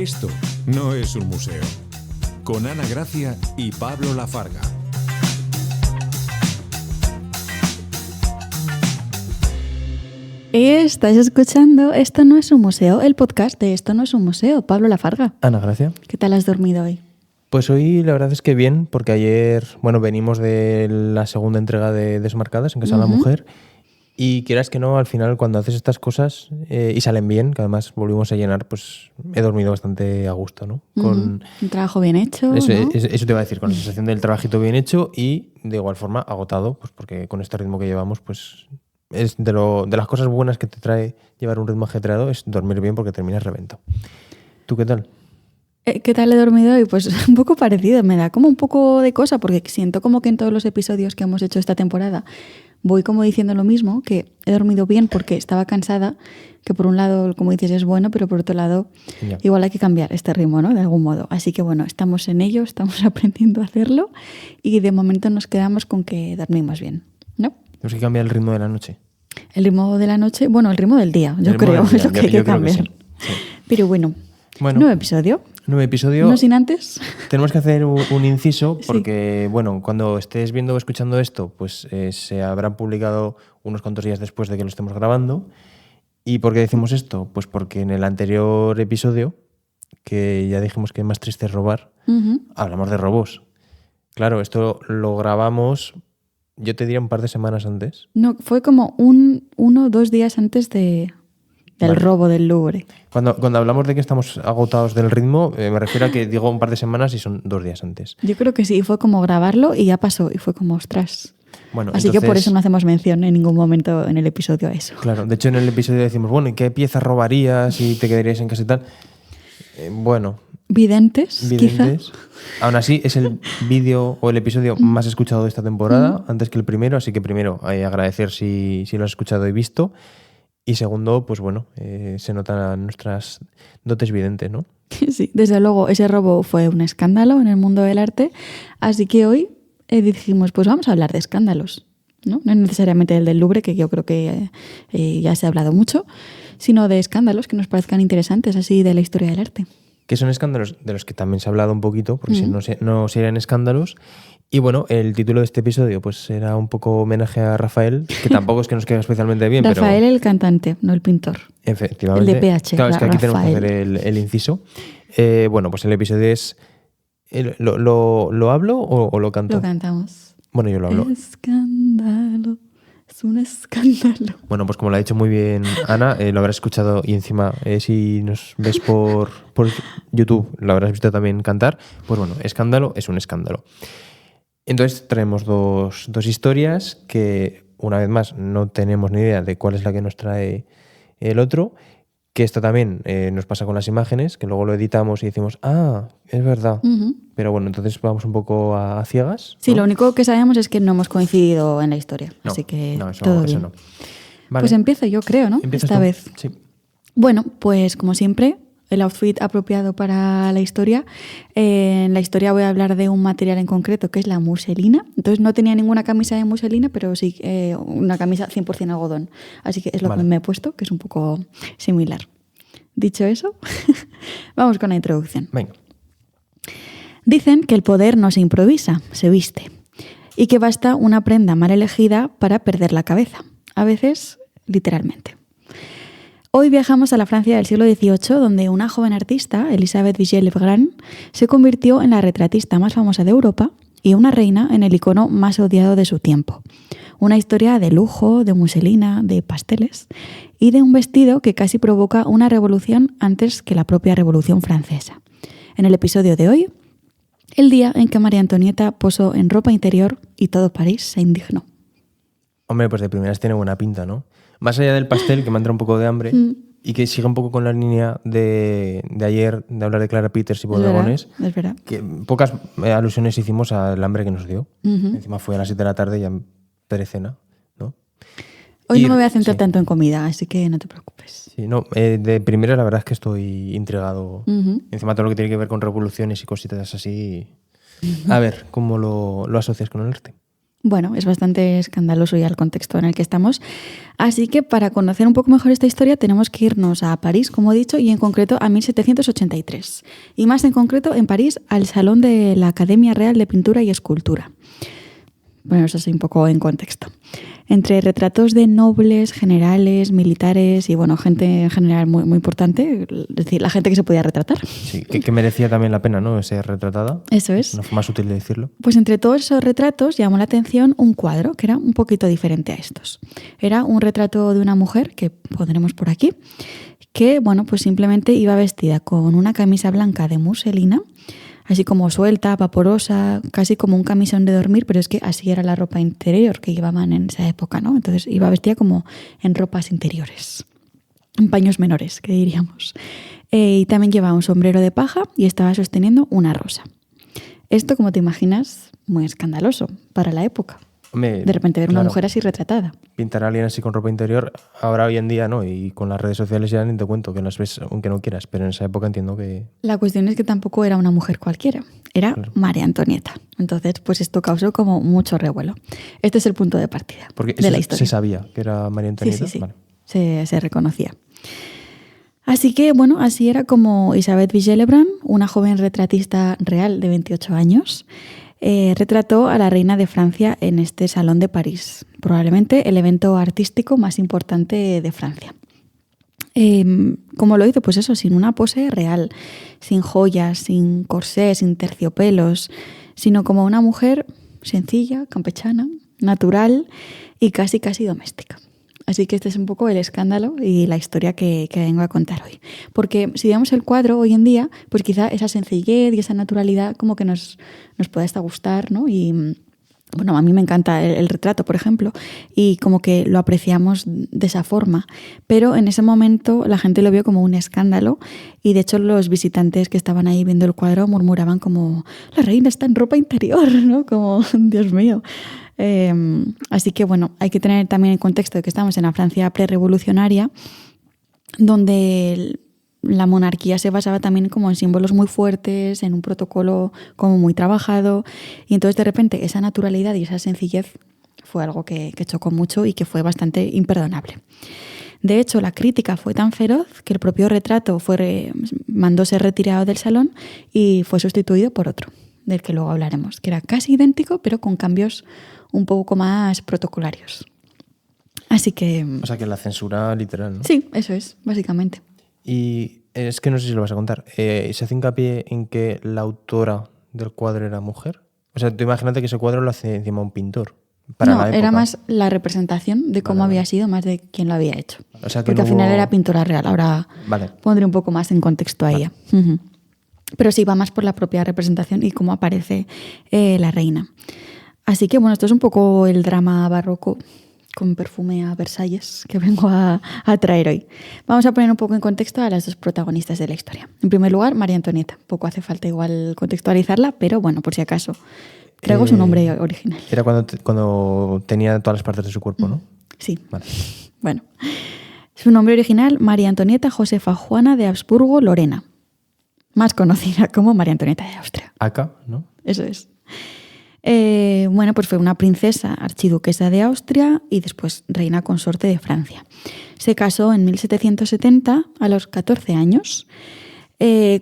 Esto no es un museo. Con Ana Gracia y Pablo Lafarga. Estás escuchando Esto no es un museo, el podcast de Esto no es un museo. Pablo Lafarga. Ana Gracia. ¿Qué tal has dormido hoy? Pues hoy la verdad es que bien, porque ayer, venimos de la segunda entrega de Desmarcadas en Casa de la Mujer, y quieras que no, al final cuando haces estas cosas y salen bien, que además volvimos a llenar, pues he dormido bastante a gusto, ¿no? Con un trabajo bien hecho, eso, ¿no? Eso te iba a decir, con la sensación del trabajito bien hecho y de igual forma agotado, pues porque con este ritmo que llevamos, pues es de las cosas buenas que te trae llevar un ritmo ajetreado es dormir bien porque terminas reventado. ¿Tú qué tal? ¿Qué tal he dormido hoy? Pues un poco parecido, me da como un poco de cosa porque siento como que en todos los episodios que hemos hecho esta temporada voy como diciendo lo mismo, que he dormido bien porque estaba cansada, que por un lado, como dices, es bueno, pero por otro lado igual hay que cambiar este ritmo, ¿no? De algún modo. Así que bueno, estamos en ello, estamos aprendiendo a hacerlo y de momento nos quedamos con que dormimos bien, ¿no? Tenemos que cambiar el ritmo de la noche. El ritmo de la noche, bueno, el ritmo del día, yo creo, es lo que hay que cambiar. Sí. Pero bueno, nuevo episodio. No sin antes. Tenemos que hacer un inciso porque, cuando estés viendo o escuchando esto, pues se habrán publicado unos cuantos días después de que lo estemos grabando. ¿Y por qué decimos esto? Pues porque en el anterior episodio, que ya dijimos que más triste es robar, hablamos de robos. Claro, esto lo grabamos, yo te diría un par de semanas antes. No, fue como 1 o 2 días antes del robo del Louvre. Cuando hablamos de que estamos agotados del ritmo, me refiero a que digo un par de semanas y son 2 días antes. Yo creo que sí, fue como grabarlo y ya pasó, y fue como, ostras. Así que por eso no hacemos mención en ningún momento en el episodio a eso. Claro, de hecho en el episodio decimos, ¿y qué piezas robarías y te quedarías en casa y tal? Videntes, quizá. Aún así, es el vídeo o el episodio más escuchado de esta temporada, antes que el primero, así que primero agradecer si lo has escuchado y visto. Y segundo, se notan nuestras dotes videntes, ¿no? Sí, desde luego, ese robo fue un escándalo en el mundo del arte, así que hoy dijimos, pues vamos a hablar de escándalos, ¿no? No necesariamente el del Louvre, que yo creo que ya se ha hablado mucho, sino de escándalos que nos parezcan interesantes, así de la historia del arte. Que son escándalos de los que también se ha hablado un poquito, porque si no serían escándalos. Y el título de este episodio pues era un poco homenaje a Rafael, que tampoco es que nos quede especialmente bien. Rafael el cantante, no el pintor. Efectivamente. El de PH. Claro, es que aquí tenemos que Rafael. hacer el inciso. Pues el episodio es... ¿Lo hablo o lo canto? Lo cantamos. Bueno, yo lo hablo. Escándalo, es un escándalo. Bueno, pues como lo ha dicho muy bien Ana, lo habrás escuchado y encima si nos ves por YouTube lo habrás visto también cantar. Pues escándalo es un escándalo. Entonces traemos dos historias que, una vez más, no tenemos ni idea de cuál es la que nos trae el otro, que esto también nos pasa con las imágenes, que luego lo editamos y decimos, es verdad. Pero entonces vamos un poco a ciegas, ¿no? Sí, lo único que sabemos es que no hemos coincidido en la historia, así que todo bien. No. Vale. Pues empiezo yo, creo, ¿no? Esta vez. Sí. Bueno, pues como siempre, el outfit apropiado para la historia. En la historia voy a hablar de un material en concreto, que es la muselina. Entonces no tenía ninguna camisa de muselina, pero sí una camisa 100% algodón. Así que es lo que me he puesto, que es un poco similar. Dicho eso, vamos con la introducción. Venga. Dicen que el poder no se improvisa, se viste. Y que basta una prenda mal elegida para perder la cabeza. A veces, literalmente. Hoy viajamos a la Francia del siglo XVIII, donde una joven artista, Elisabeth Vigée-Legrand, se convirtió en la retratista más famosa de Europa y una reina en el icono más odiado de su tiempo. Una historia de lujo, de muselina, de pasteles y de un vestido que casi provoca una revolución antes que la propia Revolución Francesa. En el episodio de hoy, el día en que María Antonieta posó en ropa interior y todo París se indignó. Hombre, pues de primeras tiene buena pinta, ¿no? Más allá del pastel, que me entra un poco de hambre, y que sigue un poco con la línea de ayer, de hablar de Clara Peters y bodegones. Es verdad. Que pocas alusiones hicimos al hambre que nos dio. Encima fue a las 7 de la tarde, ya perecena, ¿no? Hoy no me voy a centrar tanto en comida, así que no te preocupes. Sí, no, de primera la verdad es que estoy intrigado. Encima todo lo que tiene que ver con revoluciones y cositas así. A ver, ¿cómo lo asocias con el arte? Bueno, es bastante escandaloso ya el contexto en el que estamos. Así que para conocer un poco mejor esta historia tenemos que irnos a París, como he dicho, y en concreto a 1783. Y más en concreto en París al Salón de la Academia Real de Pintura y Escultura. Bueno, eso sí, un poco en contexto. Entre retratos de nobles, generales, militares y bueno, gente en general muy, muy importante, es decir, la gente que se podía retratar. Sí, que merecía también la pena, ¿no? Ser retratada. Eso es. No fue más útil de decirlo. Pues entre todos esos retratos llamó la atención un cuadro que era un poquito diferente a estos. Era un retrato de una mujer, que pondremos por aquí, que bueno, pues simplemente iba vestida con una camisa blanca de muselina, así como suelta, vaporosa, casi como un camisón de dormir, pero es que así era la ropa interior que llevaban en esa época, ¿no? Entonces iba vestida como en ropas interiores, en paños menores, que diríamos. Y también llevaba un sombrero de paja y estaba sosteniendo una rosa. Esto, como te imaginas, muy escandaloso para la época. Hombre, De repente ver claro, una mujer así retratada. pintar a alguien así con ropa interior, ahora hoy en día, ¿no? Y con las redes sociales ya ni te cuento, que las ves aunque no quieras, pero en esa época entiendo que... La cuestión es que tampoco era una mujer cualquiera, era Claro. María Antonieta. Entonces, pues esto causó como mucho revuelo. Este es el punto de partida Porque de eso la historia. se sabía que era María Antonieta. Sí. Vale. Se reconocía. Así que, bueno, así era como Isabel Villelebrand, una joven retratista real de 28 años, retrató a la reina de Francia en este Salón de París, probablemente el evento artístico más importante de Francia. ¿Cómo lo hizo? Pues eso, sin una pose real, sin joyas, sin corsés, sin terciopelos, sino como una mujer sencilla, campechana, natural y casi doméstica. Así que este es un poco el escándalo y la historia que vengo a contar hoy. Porque si vemos el cuadro hoy en día, pues quizá esa sencillez y esa naturalidad como que nos puede hasta gustar, ¿no? Y bueno, a mí me encanta el retrato, por ejemplo, y como que lo apreciamos de esa forma. Pero en ese momento la gente lo vio como un escándalo y de hecho los visitantes que estaban ahí viendo el cuadro murmuraban como la reina está en ropa interior, ¿no? Como, Dios mío. Así que bueno, hay que tener también en contexto de que estamos en la Francia prerevolucionaria, donde la monarquía se basaba también como en símbolos muy fuertes, en un protocolo como muy trabajado, y entonces de repente esa naturalidad y esa sencillez fue algo que chocó mucho y que fue bastante imperdonable. De hecho, la crítica fue tan feroz que el propio retrato mandó ser retirado del salón y fue sustituido por otro, del que luego hablaremos, que era casi idéntico, pero con cambios un poco más protocolarios. Así que... O sea, que la censura literal, ¿no? Sí, eso es, básicamente. Y es que no sé si lo vas a contar. ¿Se hace hincapié en que la autora del cuadro era mujer? O sea, tú imagínate que ese cuadro lo hace encima un pintor. Para No, la época. era más la representación de cómo había sido, más de quién lo había hecho. O sea, que porque no al final hubo- era pintora real. Ahora Vale. pondré un poco más en contexto a ella. Ujú. Pero sí, va más por la propia representación y cómo aparece la reina. Así que bueno, esto es un poco el drama barroco con perfume a Versalles que vengo a traer hoy. Vamos a poner un poco en contexto a las dos protagonistas de la historia. En primer lugar, María Antonieta. Poco hace falta igual contextualizarla, pero bueno, por si acaso. Traigo su nombre original. Era cuando tenía todas las partes de su cuerpo, ¿no? Sí. Vale. Bueno, su nombre original, María Antonieta Josefa Juana de Habsburgo-Lorena, más conocida como María Antonieta de Austria. Acá, ¿no? Eso es. Bueno, pues fue una princesa archiduquesa de Austria y después reina consorte de Francia. Se casó en 1770 a los 14 años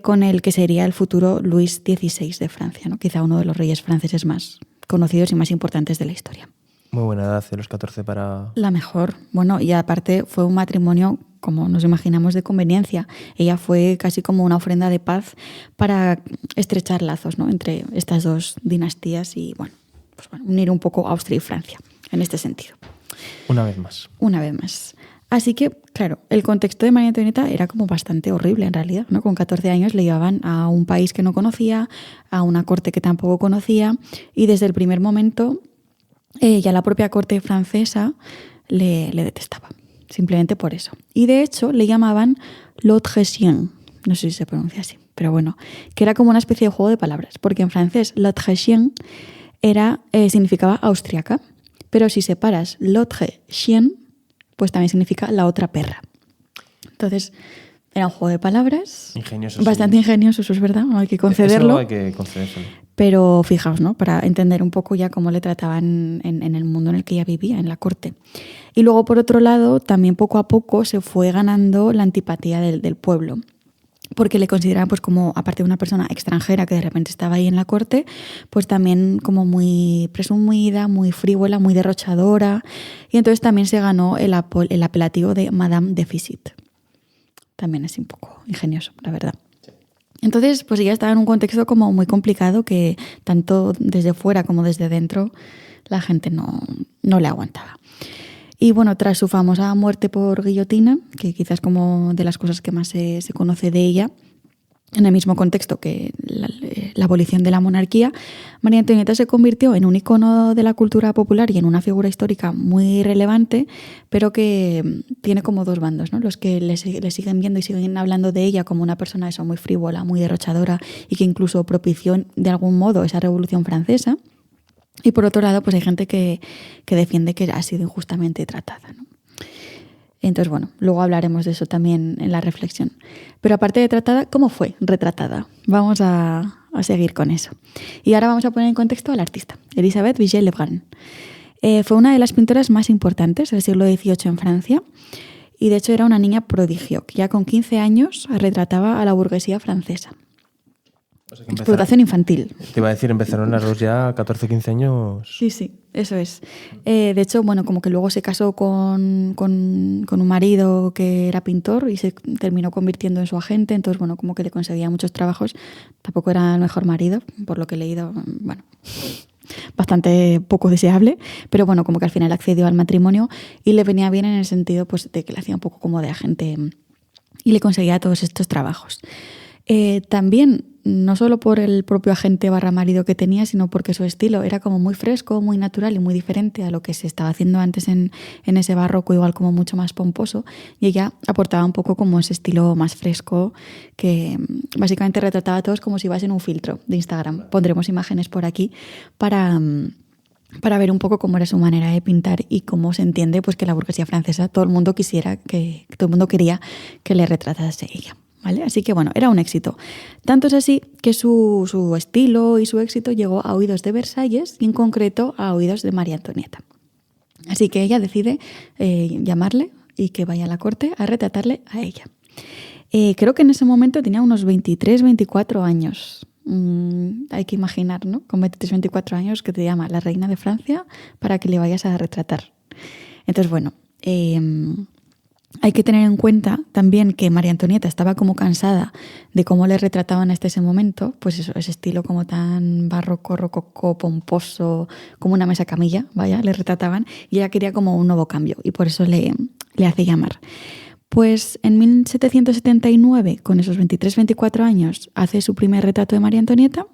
con el que sería el futuro Luis XVI de Francia, ¿no? Quizá uno de los reyes franceses más conocidos y más importantes de la historia. Muy buena edad de los 14 para... La mejor. Bueno, y aparte fue un matrimonio, como nos imaginamos, de conveniencia. Ella fue casi como una ofrenda de paz para estrechar lazos, ¿no?, entre estas dos dinastías y, bueno, unir un poco Austria y Francia en este sentido. Una vez más. Una vez más. Así que, claro, el contexto de María Antonieta era como bastante horrible en realidad, ¿no? Con 14 años le llevaban a un país que no conocía, a una corte que tampoco conocía, y desde el primer momento ya la propia corte francesa le detestaba, simplemente por eso. Y de hecho le llamaban l'Autrichien, no sé si se pronuncia así, pero bueno, que era como una especie de juego de palabras, porque en francés l'Autrichien significaba austriaca, pero si separas l'autre chien, pues también significa la otra perra. Entonces, Era un juego de palabras. Ingenioso. Bastante ingenioso, eso es verdad, no hay que concederlo. Eso hay que concedérselo. Pero fijaos, ¿no? Para entender un poco ya cómo le trataban en el mundo en el que ella vivía, en la corte. Y luego, por otro lado, también poco a poco se fue ganando la antipatía del pueblo. Porque le consideraban, pues, como, aparte de una persona extranjera que de repente estaba ahí en la corte, pues también como muy presumida, muy frívola, muy derrochadora. Y entonces también se ganó el apelativo de Madame Déficit. También es un poco ingenioso, la verdad. Entonces, pues ella estaba en un contexto como muy complicado que tanto desde fuera como desde dentro la gente no le aguantaba. Y bueno, tras su famosa muerte por guillotina, que quizás como de las cosas que más se conoce de ella, en el mismo contexto que la abolición de la monarquía, María Antonieta se convirtió en un icono de la cultura popular y en una figura histórica muy relevante, pero que tiene como dos bandos, ¿no? Los que le siguen viendo y siguen hablando de ella como una persona eso, muy frívola, muy derrochadora y que incluso propició de algún modo esa Revolución Francesa. Y por otro lado, pues hay gente que defiende que ha sido injustamente tratada, ¿no? Entonces, bueno, luego hablaremos de eso también en la reflexión. Pero aparte de tratada, ¿cómo fue retratada? Vamos a seguir con eso. Y ahora vamos a poner en contexto al artista, Elisabeth Vigée-Lebrun. Fue una de las pintoras más importantes del siglo XVIII en Francia y de hecho era una niña prodigio, que ya con 15 años retrataba a la burguesía francesa. O sea que Explotación infantil. Te iba a decir, empezaron las dos ya a 14, 15 años. Sí, eso es. De hecho, bueno, como que luego se casó con un marido que era pintor y se terminó convirtiendo en su agente, entonces, bueno, como que le conseguía muchos trabajos. Tampoco era el mejor marido, por lo que he leído, bueno, bastante poco deseable, pero bueno, como que al final accedió al matrimonio y le venía bien en el sentido pues, de que le hacía un poco como de agente y le conseguía todos estos trabajos. También, no solo por el propio agente / marido que tenía, sino porque su estilo era como muy fresco, muy natural y muy diferente a lo que se estaba haciendo antes en ese barroco, igual como mucho más pomposo, y ella aportaba un poco como ese estilo más fresco que básicamente retrataba a todos como si iba en un filtro de Instagram. Pondremos imágenes por aquí para ver un poco cómo era su manera de pintar y cómo se entiende pues que la burguesía francesa, todo el mundo quería que le retratase ella. ¿Vale? Así que bueno, era un éxito. Tanto es así que su estilo y su éxito llegó a oídos de Versalles y en concreto a oídos de María Antonieta. Así que ella decide llamarle y que vaya a la corte a retratarle a ella. Creo que en ese momento tenía unos 23, 24 años. Hay que imaginar, ¿no? Con 23, 24 años que te llama la reina de Francia para que le vayas a retratar. Entonces, bueno, hay que tener en cuenta también que María Antonieta estaba como cansada de cómo le retrataban hasta ese momento, pues eso, ese estilo como tan barroco, rococó, pomposo, como una mesa camilla, vaya, le retrataban, y ella quería como un nuevo cambio y por eso le hace llamar. Pues en 1779, con esos 23-24 años, hace su primer retrato de María Antonieta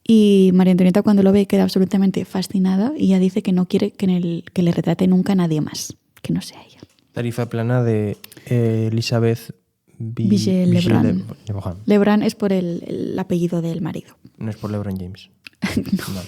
y María Antonieta cuando lo ve queda absolutamente fascinada y ella dice que no quiere que le retrate nunca a nadie más, que no sea ella. Tarifa plana de Elisabeth Vigée-Lebrun. Lebrun es por el apellido del marido. No es por LeBron James. No.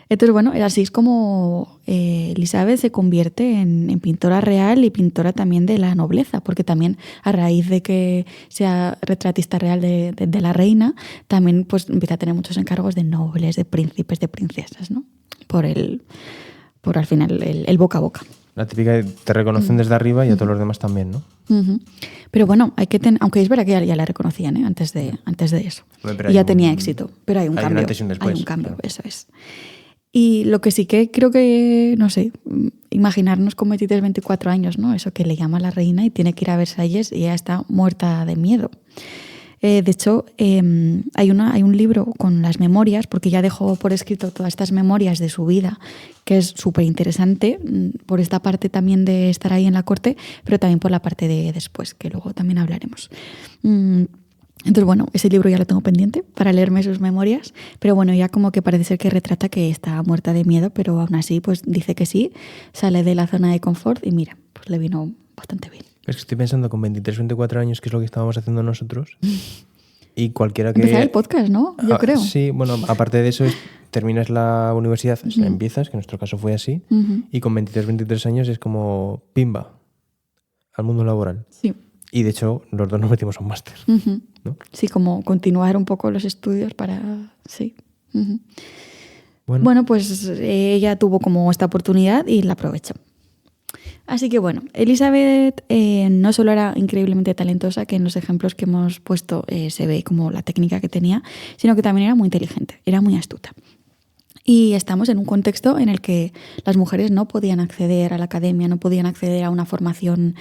Entonces, bueno, así es como Elisabeth se convierte en pintora real y pintora también de la nobleza, porque también a raíz de que sea retratista real de la reina, también pues empieza a tener muchos encargos de nobles, de príncipes, de princesas, ¿no? Por al final el boca a boca. La típica te reconocen desde arriba y a todos los demás también, ¿no? Pero bueno, hay que aunque es verdad que ya la reconocían, ¿eh? antes de eso. Y ya tenía éxito, pero hay un cambio. Un antes y un después, hay un cambio, claro. eso es. Y lo que sí que creo que, no sé, imaginarnos con 23, 24 años, ¿no? Eso que le llama a la reina y tiene que ir a Versalles y ella está muerta de miedo. De hecho, hay un libro con las memorias, porque ya dejó por escrito todas estas memorias de su vida, que es súper interesante, por esta parte también de estar ahí en la corte, pero también por la parte de después, que luego también hablaremos. Entonces, bueno, ese libro ya lo tengo pendiente para leerme sus memorias, pero bueno, ya como que parece ser que retrata que está muerta de miedo, pero aún así pues dice que sí, sale de la zona de confort y mira, pues le vino bastante bien. Es que estoy pensando con 23, 24 años, que es lo que estábamos haciendo nosotros, y cualquiera que... Empezar el podcast, ¿no? Yo creo. Sí, bueno, aparte de eso, terminas la universidad, o sea, empiezas, que en nuestro caso fue así, y con 23 años es como pimba al mundo laboral. Sí. Y de hecho, los dos nos metimos a un máster. ¿No? Sí, como continuar un poco los estudios para... Sí. Bueno, pues ella tuvo como esta oportunidad y la aprovechó. Así que bueno, Elizabeth no solo era increíblemente talentosa, que en los ejemplos que hemos puesto se ve como la técnica que tenía, sino que también era muy inteligente, era muy astuta. Y estamos en un contexto en el que las mujeres no podían acceder a la academia, no podían acceder a una formación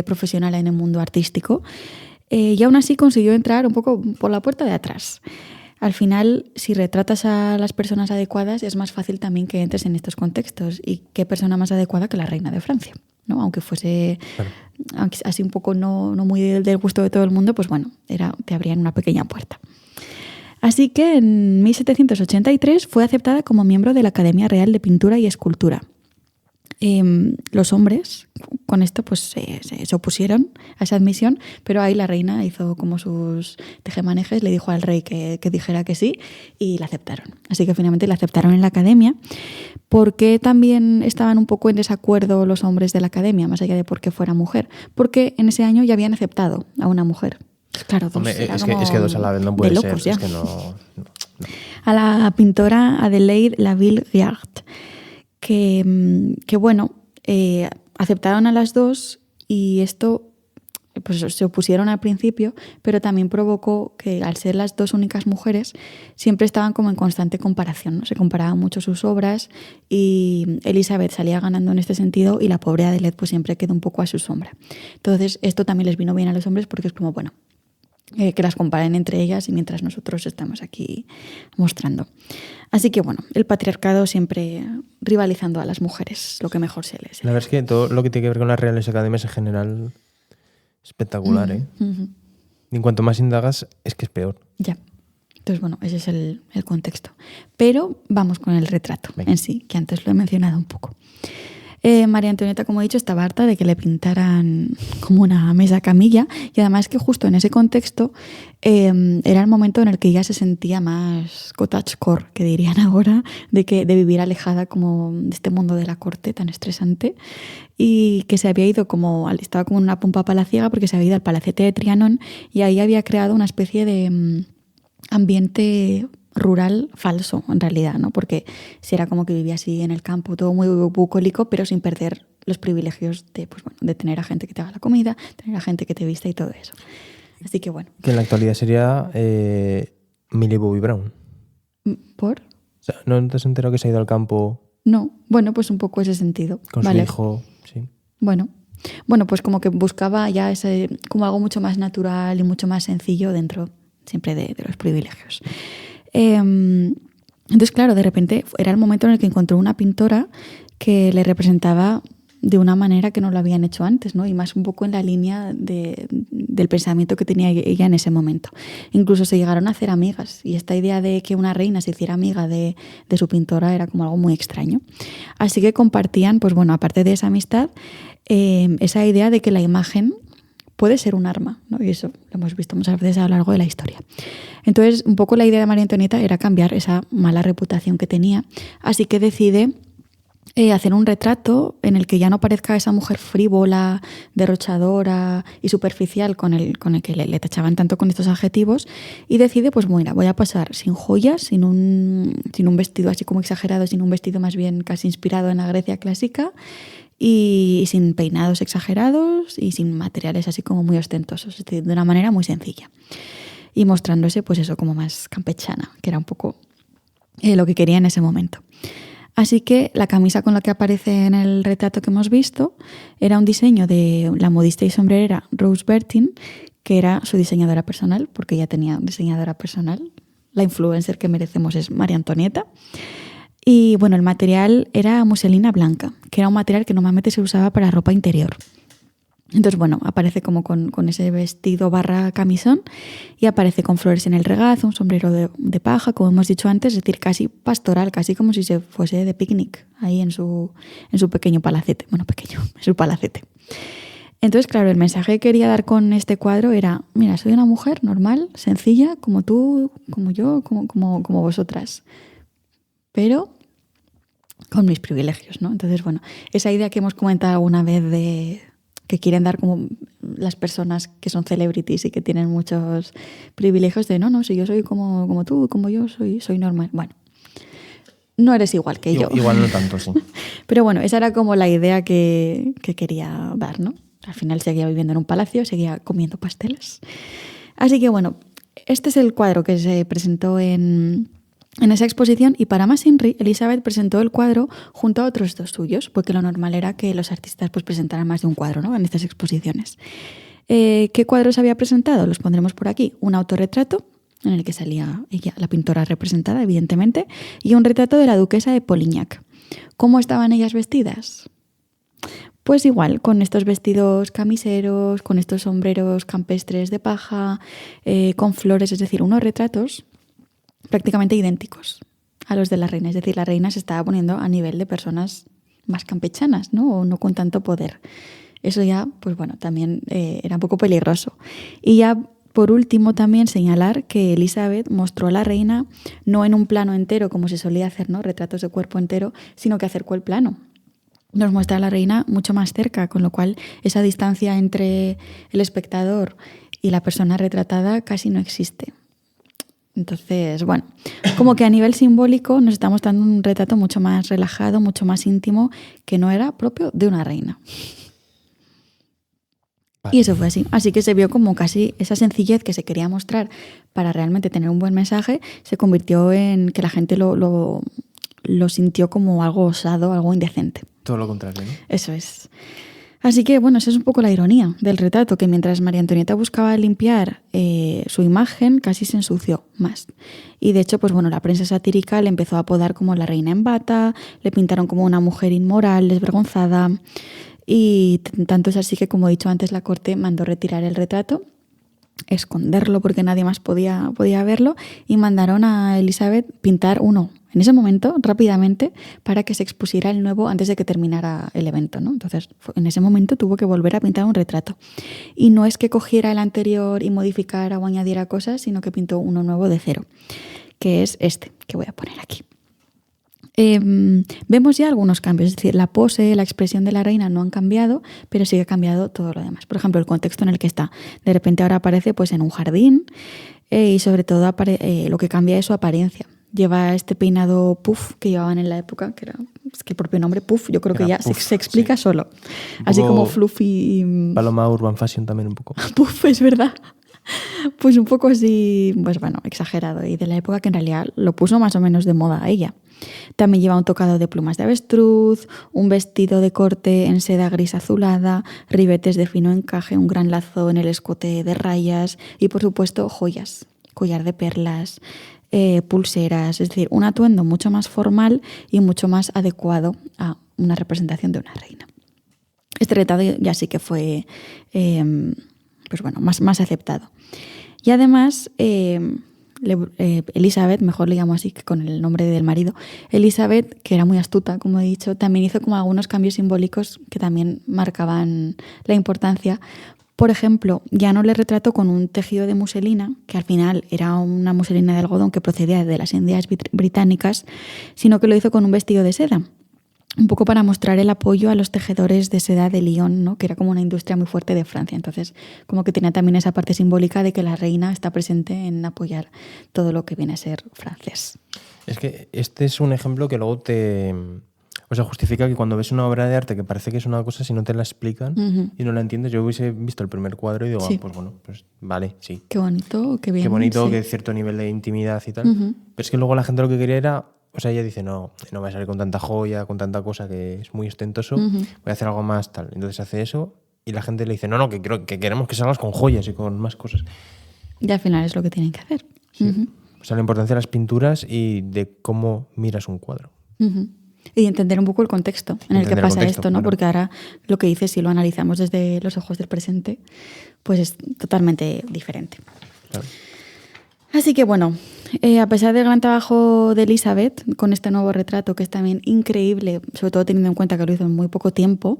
profesional en el mundo artístico, y aún así consiguió entrar un poco por la puerta de atrás. Al final, si retratas a las personas adecuadas, es más fácil también que entres en estos contextos. ¿Y qué persona más adecuada que la reina de Francia? ¿No? Aunque fuese así un poco no muy del gusto de todo el mundo, pues bueno, te abrían una pequeña puerta. Así que en 1783 fue aceptada como miembro de la Academia Real de Pintura y Escultura. Los hombres con esto pues se opusieron a esa admisión, pero ahí la reina hizo como sus tejemanejes, le dijo al rey que dijera que sí y la aceptaron. Así que finalmente la aceptaron en la academia. ¿Por qué también estaban un poco en desacuerdo los hombres de la academia, más allá de porque fuera mujer? Porque en ese año ya habían aceptado a una mujer. Claro, dos. Hombre, es que dos a la vez no puede ser. Ya. Es que no. A la pintora Adelaide Laville-Guiard, que bueno, aceptaron a las dos y esto pues se opusieron al principio, pero también provocó que al ser las dos únicas mujeres siempre estaban como en constante comparación, ¿no? Se comparaban mucho sus obras y Elizabeth salía ganando en este sentido y la pobre Adelaide pues siempre quedó un poco a su sombra. Entonces esto también les vino bien a los hombres porque es como, bueno, que las comparen entre ellas y mientras nosotros estamos aquí mostrando. Así que bueno, el patriarcado siempre rivalizando a las mujeres, lo que mejor se les. La verdad es que todo lo que tiene que ver con las reales academias en general, espectacular, ¿eh? Y en cuanto más indagas, es que es peor. Ya. Entonces, bueno, ese es el contexto. Pero vamos con el retrato en sí, que antes lo he mencionado un poco. María Antonieta, como he dicho, estaba harta de que le pintaran como una mesa camilla y además que justo en ese contexto era el momento en el que ella se sentía más cottagecore, que dirían ahora, de vivir alejada como de este mundo de la corte tan estresante y que se había ido estaba como en una pompa palaciega porque se había ido al palacete de Trianon y ahí había creado una especie de ambiente rural falso, en realidad, ¿no? Porque si era como que vivía así en el campo, todo muy bucólico, pero sin perder los privilegios de tener a gente que te haga la comida, tener a gente que te vista y todo eso. Así que bueno. Que en la actualidad sería Millie Bobby Brown. ¿Por? O sea, ¿no te has enterado que se ha ido al campo? No, bueno, pues un poco ese sentido. Con su hijo, sí. Bueno, pues como que buscaba ya como algo mucho más natural y mucho más sencillo dentro siempre de los privilegios. Entonces, claro, de repente era el momento en el que encontró una pintora que le representaba de una manera que no lo habían hecho antes, ¿no? Y más un poco en la línea del pensamiento que tenía ella en ese momento. Incluso se llegaron a hacer amigas y esta idea de que una reina se hiciera amiga de su pintora era como algo muy extraño. Así que compartían, pues bueno, aparte de esa amistad, esa idea de que la imagen puede ser un arma, ¿no? Y eso lo hemos visto muchas veces a lo largo de la historia. Entonces, un poco la idea de María Antonieta era cambiar esa mala reputación que tenía, así que decide hacer un retrato en el que ya no parezca esa mujer frívola, derrochadora y superficial con el que le tachaban tanto con estos adjetivos, y decide, pues mira, voy a pasar sin joyas, sin un vestido así como exagerado, sin un vestido más bien casi inspirado en la Grecia clásica, y sin peinados exagerados y sin materiales así como muy ostentosos, es decir, de una manera muy sencilla. Y mostrándose, pues eso, como más campechana, que era un poco lo que quería en ese momento. Así que la camisa con la que aparece en el retrato que hemos visto era un diseño de la modista y sombrerera Rose Bertin, que era su diseñadora personal, porque ella tenía diseñadora personal. La influencer que merecemos es María Antonieta. Y bueno, el material era muselina blanca, que era un material que normalmente se usaba para ropa interior. Entonces, bueno, aparece como con ese vestido / camisón y aparece con flores en el regazo, un sombrero de paja, como hemos dicho antes, es decir, casi pastoral, casi como si se fuese de picnic ahí en su pequeño palacete. Bueno, pequeño, en su palacete. Entonces, claro, el mensaje que quería dar con este cuadro era, mira, soy una mujer normal, sencilla, como tú, como yo, como vosotras, pero con mis privilegios, ¿no? Entonces, bueno, esa idea que hemos comentado alguna vez de que quieren dar como las personas que son celebrities y que tienen muchos privilegios de no, si yo soy como tú, como yo, soy normal. Bueno, no eres igual que yo. Igual no tanto, sí. Pero bueno, esa era como la idea que quería dar, ¿no? Al final seguía viviendo en un palacio, seguía comiendo pasteles. Así que bueno, este es el cuadro que se presentó en esa exposición, y para más Inri, Elizabeth presentó el cuadro junto a otros 2 suyos, porque lo normal era que los artistas pues presentaran más de un cuadro, ¿no?, en estas exposiciones. ¿Qué cuadros había presentado? Los pondremos por aquí. Un autorretrato, en el que salía ella, la pintora representada, evidentemente, y un retrato de la duquesa de Polignac. ¿Cómo estaban ellas vestidas? Pues igual, con estos vestidos camiseros, con estos sombreros campestres de paja, con flores, es decir, unos retratos prácticamente idénticos a los de la reina. Es decir, la reina se estaba poniendo a nivel de personas más campechanas, ¿no? O no con tanto poder. Eso ya, pues bueno, también era un poco peligroso. Y ya, por último, también señalar que Elizabeth mostró a la reina no en un plano entero, como se solía hacer, ¿no?, retratos de cuerpo entero, sino que acercó el plano. Nos muestra a la reina mucho más cerca, con lo cual esa distancia entre el espectador y la persona retratada casi no existe. Entonces, bueno, como que a nivel simbólico nos está mostrando un retrato mucho más relajado, mucho más íntimo, que no era propio de una reina. Vale. Y eso fue así. Así que se vio como casi esa sencillez que se quería mostrar para realmente tener un buen mensaje, se convirtió en que la gente lo sintió como algo osado, algo indecente. Todo lo contrario, ¿no? Eso es. Así que, bueno, esa es un poco la ironía del retrato, que mientras María Antonieta buscaba limpiar su imagen, casi se ensució más. Y de hecho, pues bueno, la prensa satírica le empezó a apodar como la reina en bata, le pintaron como una mujer inmoral, desvergonzada, y tanto es así que, como he dicho antes, la corte mandó retirar el retrato, esconderlo porque nadie más podía verlo, y mandaron a Elizabeth pintar uno en ese momento, rápidamente, para que se expusiera el nuevo antes de que terminara el evento, ¿no? Entonces, en ese momento tuvo que volver a pintar un retrato. Y no es que cogiera el anterior y modificara o añadiera cosas, sino que pintó uno nuevo de cero, que es este, que voy a poner aquí. Vemos ya algunos cambios, es decir, la pose, la expresión de la reina no han cambiado, pero sí que ha cambiado todo lo demás. Por ejemplo, el contexto en el que está. De repente ahora aparece pues en un jardín, y sobre todo lo que cambia es su apariencia. Lleva este peinado puff que llevaban en la época, que era, es que el propio nombre puff, yo creo que ya puff, se explica sí. Solo. Así como fluffy. Paloma Urban Fashion también un poco. Puff, es verdad. Pues un poco así, pues bueno, exagerado. Y de la época que en realidad lo puso más o menos de moda a ella. También lleva un tocado de plumas de avestruz, un vestido de corte en seda gris azulada, ribetes de fino encaje, un gran lazo en el escote de rayas y, por supuesto, joyas, collar de perlas, pulseras, es decir, un atuendo mucho más formal y mucho más adecuado a una representación de una reina. Este retrato ya sí que fue pues bueno, más aceptado. Y además, Elizabeth, mejor le llamo así que con el nombre del marido, Elizabeth, que era muy astuta, como he dicho, también hizo como algunos cambios simbólicos que también marcaban la importancia. Por ejemplo, ya no le retrató con un tejido de muselina, que al final era una muselina de algodón que procedía de las Indias británicas, sino que lo hizo con un vestido de seda. Un poco para mostrar el apoyo a los tejedores de seda de Lyon, ¿no?, que era como una industria muy fuerte de Francia. Entonces, como que tenía también esa parte simbólica de que la reina está presente en apoyar todo lo que viene a ser francés. Es que este es un ejemplo que luego justifica que cuando ves una obra de arte que parece que es una cosa, si no te la explican y no la entiendes, yo hubiese visto el primer cuadro y digo, sí. Pues bueno, pues vale, sí. Qué bonito, qué bien. Qué bonito, sí. Que cierto nivel de intimidad y tal. Pero es que luego la gente lo que quería era, o sea, ella dice, no voy a salir con tanta joya, con tanta cosa que es muy ostentoso, voy a hacer algo más tal. Entonces hace eso y la gente le dice, no, que queremos que salgas con joyas y con más cosas. Y al final es lo que tienen que hacer. Sí. O sea, la importancia de las pinturas y de cómo miras un cuadro. Y entender un poco el contexto en el que pasa esto, ¿no? Claro. Porque ahora lo que dices, si lo analizamos desde los ojos del presente, pues es totalmente diferente. Claro. Así que bueno, a pesar del gran trabajo de Elizabeth con este nuevo retrato, que es también increíble, sobre todo teniendo en cuenta que lo hizo en muy poco tiempo,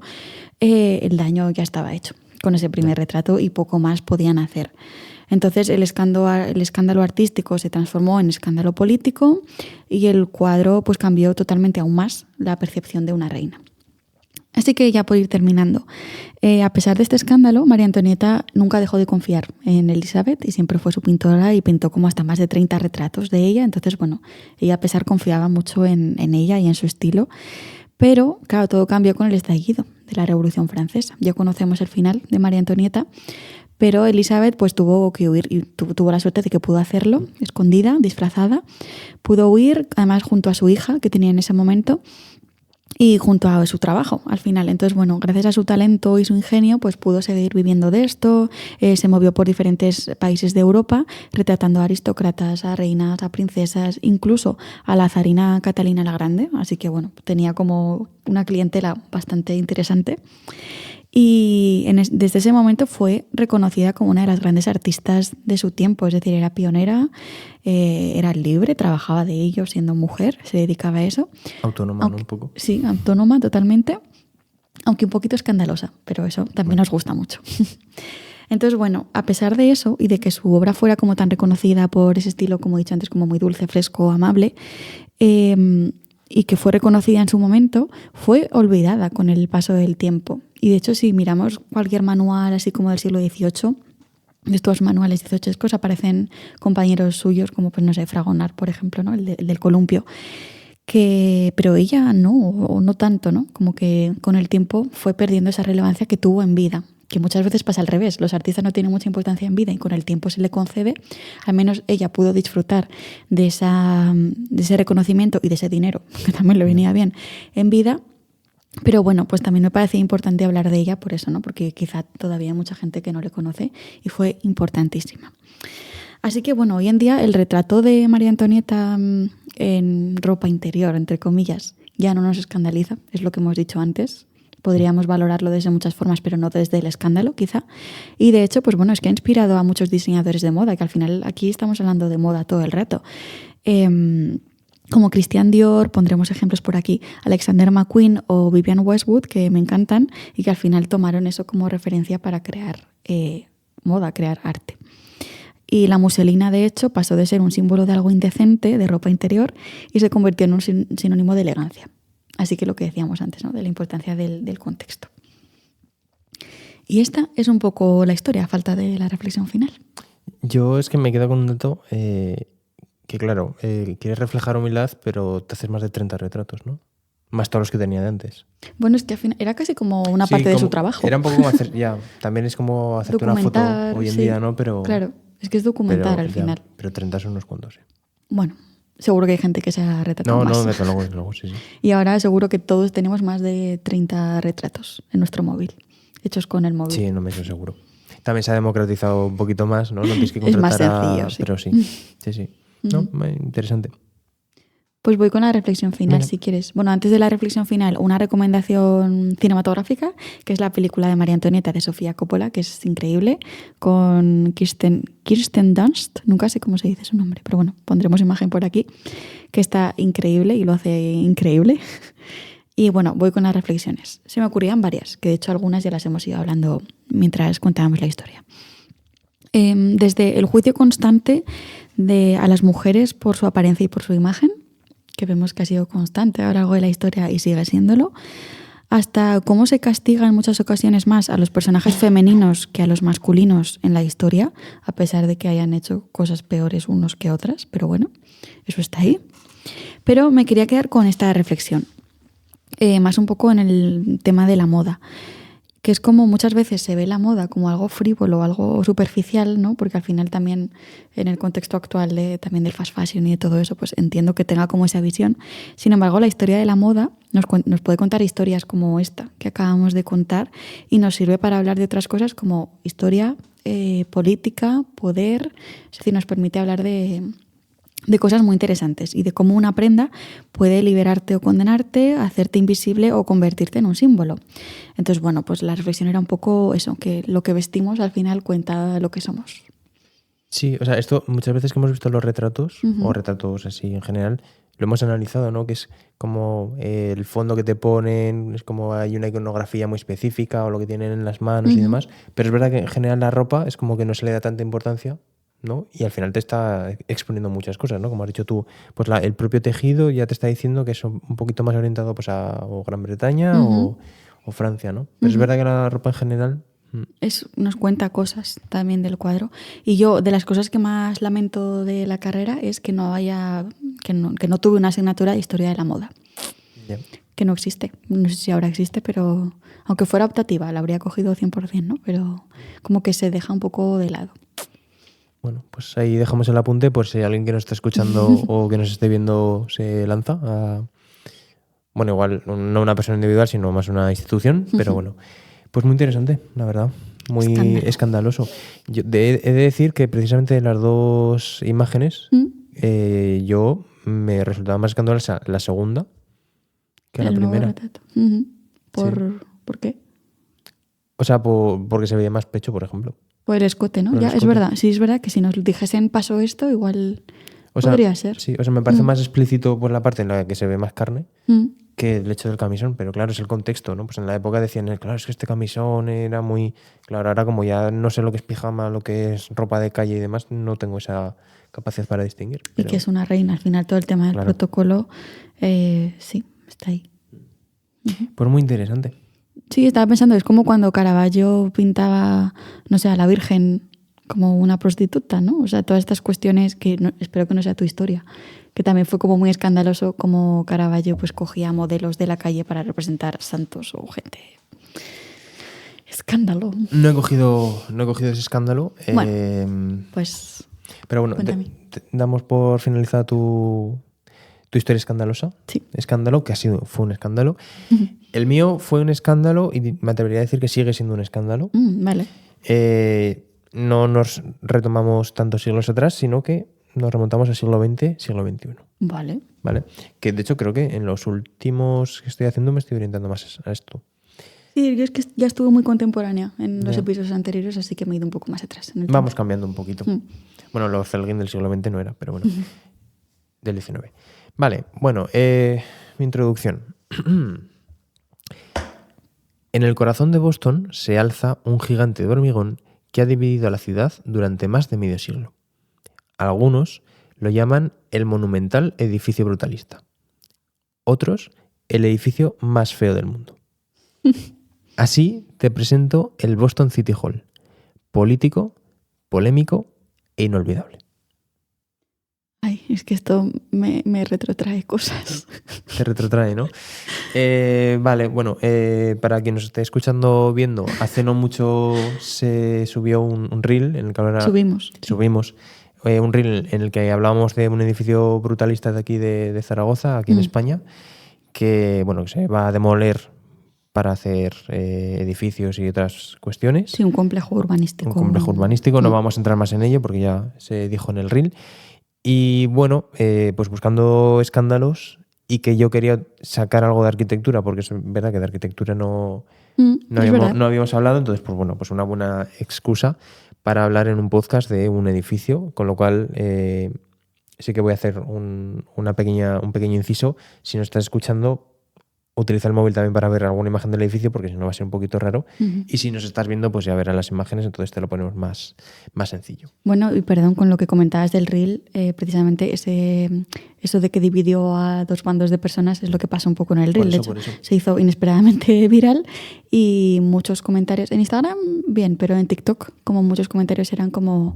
el daño ya estaba hecho con ese primer retrato y poco más podían hacer. Entonces el escándalo artístico se transformó en escándalo político y el cuadro pues cambió totalmente aún más la percepción de una reina. Así que ya por ir terminando, a pesar de este escándalo, María Antonieta nunca dejó de confiar en Elizabeth y siempre fue su pintora y pintó como hasta más de 30 retratos de ella. Entonces, bueno, ella a pesar confiaba mucho en ella y en su estilo. Pero, claro, todo cambió con el estallido de la Revolución Francesa. Ya conocemos el final de María Antonieta, pero Elizabeth pues tuvo que huir y tuvo la suerte de que pudo hacerlo, escondida, disfrazada. Pudo huir, además junto a su hija, que tenía en ese momento, y junto a su trabajo al final. Entonces, bueno, gracias a su talento y su ingenio, pues pudo seguir viviendo de esto. Se movió por diferentes países de Europa, retratando a aristócratas, a reinas, a princesas, incluso a la zarina Catalina la Grande. Así que, bueno, tenía como una clientela bastante interesante. Y desde ese momento fue reconocida como una de las grandes artistas de su tiempo, es decir, era pionera, era libre, trabajaba de ello siendo mujer, se dedicaba a eso. Autónoma, ¿no? Un poco. Sí, autónoma totalmente, aunque un poquito escandalosa, pero eso también nos gusta mucho. Entonces, bueno, a pesar de eso y de que su obra fuera como tan reconocida por ese estilo, como he dicho antes, como muy dulce, fresco, amable, y que fue reconocida en su momento, fue olvidada con el paso del tiempo. Y de hecho, si miramos cualquier manual así como del siglo XVIII, de estos manuales XVIII aparecen compañeros suyos, como pues no sé, Fragonard, por ejemplo, ¿no? el del columpio, pero ella no, o no tanto, ¿no? Como que con el tiempo fue perdiendo esa relevancia que tuvo en vida, que muchas veces pasa al revés. Los artistas no tienen mucha importancia en vida y con el tiempo se le concede. Al menos ella pudo disfrutar de ese reconocimiento y de ese dinero, que también le venía bien en vida. Pero bueno, pues también me parece importante hablar de ella por eso, ¿no? Porque quizá todavía hay mucha gente que no le conoce y fue importantísima. Así que bueno, hoy en día el retrato de María Antonieta en ropa interior, entre comillas, ya no nos escandaliza, es lo que hemos dicho antes. Podríamos valorarlo desde muchas formas, pero no desde el escándalo, quizá. Y de hecho, pues bueno, es que ha inspirado a muchos diseñadores de moda, que al final aquí estamos hablando de moda todo el rato. Como Christian Dior, pondremos ejemplos por aquí, Alexander McQueen o Vivienne Westwood, que me encantan y que al final tomaron eso como referencia para crear moda, crear arte. Y la muselina, de hecho, pasó de ser un símbolo de algo indecente, de ropa interior, y se convirtió en un sinónimo de elegancia. Así que lo que decíamos antes, ¿no? De la importancia del contexto. Y esta es un poco la historia, a falta de la reflexión final. Yo es que me quedo con un dato que, claro, quieres reflejar humildad, pero te haces más de 30 retratos, ¿no? Más todos los que tenía de antes. Bueno, es que al final era casi como una parte de su trabajo. Era un poco como hacer, ya, también es como hacerte una foto hoy en día, ¿no? Pero claro, es que es documentar al final. Pero 30 son unos cuantos, sí. Bueno, seguro que hay gente que se ha retratado más. No, desde luego, sí. Y ahora seguro que todos tenemos más de 30 retratos en nuestro móvil, hechos con el móvil. Sí, no me seguro. También se ha democratizado un poquito más, ¿no? No tienes que contratar es más sencillo, sí. Pero sí. No, interesante. Pues voy con la reflexión final, si quieres. Bueno, antes de la reflexión final, una recomendación cinematográfica, que es la película de María Antonieta de Sofía Coppola, que es increíble, con Kirsten Dunst, nunca sé cómo se dice su nombre, pero bueno, pondremos imagen por aquí, que está increíble y lo hace increíble. Y bueno, voy con las reflexiones. Se me ocurrían varias, que de hecho algunas ya las hemos ido hablando mientras contábamos la historia. Desde el juicio constante a las mujeres por su apariencia y por su imagen, que vemos que ha sido constante a lo largo de la historia y sigue siéndolo, hasta cómo se castiga en muchas ocasiones más a los personajes femeninos que a los masculinos en la historia, a pesar de que hayan hecho cosas peores unos que otras, pero bueno, eso está ahí. Pero me quería quedar con esta reflexión, más un poco en el tema de la moda, que es como muchas veces se ve la moda como algo frívolo, algo superficial, ¿no? Porque al final también en el contexto actual también del fast fashion y de todo eso, pues entiendo que tenga como esa visión. Sin embargo, la historia de la moda nos puede contar historias como esta que acabamos de contar y nos sirve para hablar de otras cosas como historia, política, poder, es decir, nos permite hablar de cosas muy interesantes y de cómo una prenda puede liberarte o condenarte, hacerte invisible o convertirte en un símbolo. Entonces, bueno, pues la reflexión era un poco eso, que lo que vestimos al final cuenta lo que somos. Sí, o sea, esto muchas veces que hemos visto los retratos, o retratos así en general, lo hemos analizado, ¿no? Que es como el fondo que te ponen, es como hay una iconografía muy específica o lo que tienen en las manos y demás, pero es verdad que en general la ropa es como que no se le da tanta importancia, ¿no? Y al final te está exponiendo muchas cosas, ¿no? Como has dicho tú, pues el propio tejido ya te está diciendo que es un poquito más orientado pues a o Gran Bretaña o o Francia, ¿no? Pero es verdad que la ropa en general... Nos cuenta cosas también del cuadro. Y yo, de las cosas que más lamento de la carrera es que no tuve una asignatura de historia de la moda. Yeah. Que no existe. No sé si ahora existe, pero aunque fuera optativa, la habría cogido 100%, ¿no? Pero como que se deja un poco de lado. Bueno, pues ahí dejamos el apunte por si alguien que nos está escuchando o que nos esté viendo se lanza a... Bueno, igual no una persona individual, sino más una institución, pero bueno. Pues muy interesante, la verdad. Muy escandaloso. He de decir que precisamente de las dos imágenes, yo me resultaba más escandalosa la segunda que la primera. ¿Por qué? O sea, porque se veía más pecho, por ejemplo. Por el escote, ¿no? Ya, escote. Es verdad. Sí, es verdad que si nos dijesen pasó esto, igual podría ser. Sí, o sea, me parece más explícito por la parte en la que se ve más carne que el hecho del camisón, pero claro, es el contexto, ¿no? Pues en la época decían, claro, es que este camisón era muy... Claro, ahora como ya no sé lo que es pijama, lo que es ropa de calle y demás, no tengo esa capacidad para distinguir. Pero... Y que es una reina, al final todo el tema del protocolo, sí, está ahí. Pues muy interesante. Sí, estaba pensando, es como cuando Caravaggio pintaba, no sé, a la Virgen como una prostituta, ¿no? O sea, todas estas cuestiones que espero que no sea tu historia, que también fue como muy escandaloso como Caravaggio pues cogía modelos de la calle para representar santos o gente. Escándalo. No he cogido ese escándalo. Bueno, pues... Pero bueno, damos por finalizada tu historia escandalosa. Sí. Escándalo, que fue un escándalo. El mío fue un escándalo y me atrevería a decir que sigue siendo un escándalo. Vale. No nos retomamos tantos siglos atrás, sino que nos remontamos al siglo XX, siglo XXI. Vale. Que de hecho creo que en los últimos que estoy haciendo me estoy orientando más a esto. Sí, yo es que ya estuve muy contemporánea en los episodios anteriores, así que me he ido un poco más atrás. Vamos cambiando un poquito. Bueno, los Celguín del siglo XX no era, pero bueno, del XIX. Vale, bueno, mi introducción. En el corazón de Boston se alza un gigante de hormigón que ha dividido a la ciudad durante más de medio siglo. Algunos lo llaman el monumental edificio brutalista. Otros, el edificio más feo del mundo. Así te presento el Boston City Hall, político, polémico e inolvidable. Ay, es que esto me retrotrae cosas. Te retrotrae, ¿no? Vale, bueno, para quien nos esté escuchando o viendo, hace no mucho se subió un reel en el que ahora... Subimos. Un reel en el que hablábamos de un edificio brutalista de aquí de Zaragoza, aquí en España, que, bueno, que se va a demoler para hacer edificios y otras cuestiones. Sí, un complejo urbanístico. No vamos a entrar más en ello porque ya se dijo en el reel. Y bueno, pues buscando escándalos y que yo quería sacar algo de arquitectura, porque es verdad que de arquitectura no habíamos hablado, entonces pues bueno, pues una buena excusa para hablar en un podcast de un edificio, con lo cual sí que voy a hacer un pequeño inciso. Si nos estás escuchando, utiliza el móvil también para ver alguna imagen del edificio, porque si no va a ser un poquito raro. Y si nos estás viendo, pues ya verás las imágenes, entonces te lo ponemos más sencillo. Bueno, y perdón, con lo que comentabas del reel, precisamente eso de que dividió a dos bandos de personas es lo que pasa un poco en el reel. De hecho, se hizo inesperadamente viral y muchos comentarios en Instagram, bien, pero en TikTok, como muchos comentarios eran como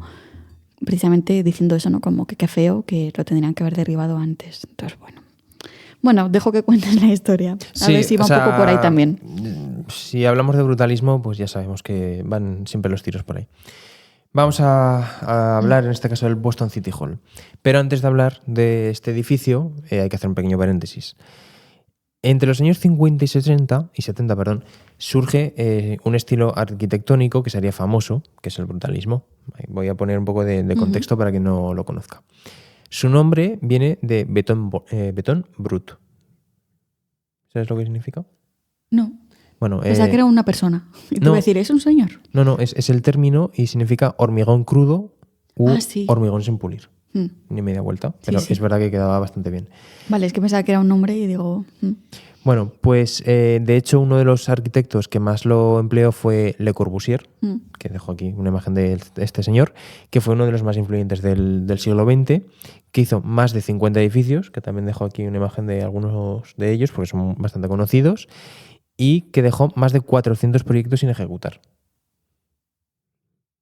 precisamente diciendo eso, ¿no? Como que qué feo, que lo tendrían que haber derribado antes. Entonces, bueno, dejo que cuentes la historia. A ver si va un poco por ahí también. Si hablamos de brutalismo, pues ya sabemos que van siempre los tiros por ahí. Vamos a hablar en este caso del Boston City Hall. Pero antes de hablar de este edificio, hay que hacer un pequeño paréntesis. Entre los años 50 y 70, surge un estilo arquitectónico que sería famoso, que es el brutalismo. Voy a poner un poco de contexto para quien no lo conozca. Su nombre viene de Beton Brut. ¿Sabes lo que significa? No. Bueno, pensaba que era una persona. Y te iba a decir, ¿es un señor? No, es el término y significa hormigón crudo u hormigón sin pulir. Ni media vuelta, pero es verdad que quedaba bastante bien. Vale, es que pensaba que era un nombre y digo... Bueno, pues de hecho uno de los arquitectos que más lo empleó fue Le Corbusier, que dejo aquí una imagen de este señor, que fue uno de los más influyentes del siglo XX, que hizo más de 50 edificios, que también dejo aquí una imagen de algunos de ellos porque son bastante conocidos. y que dejó más de 400 proyectos sin ejecutar.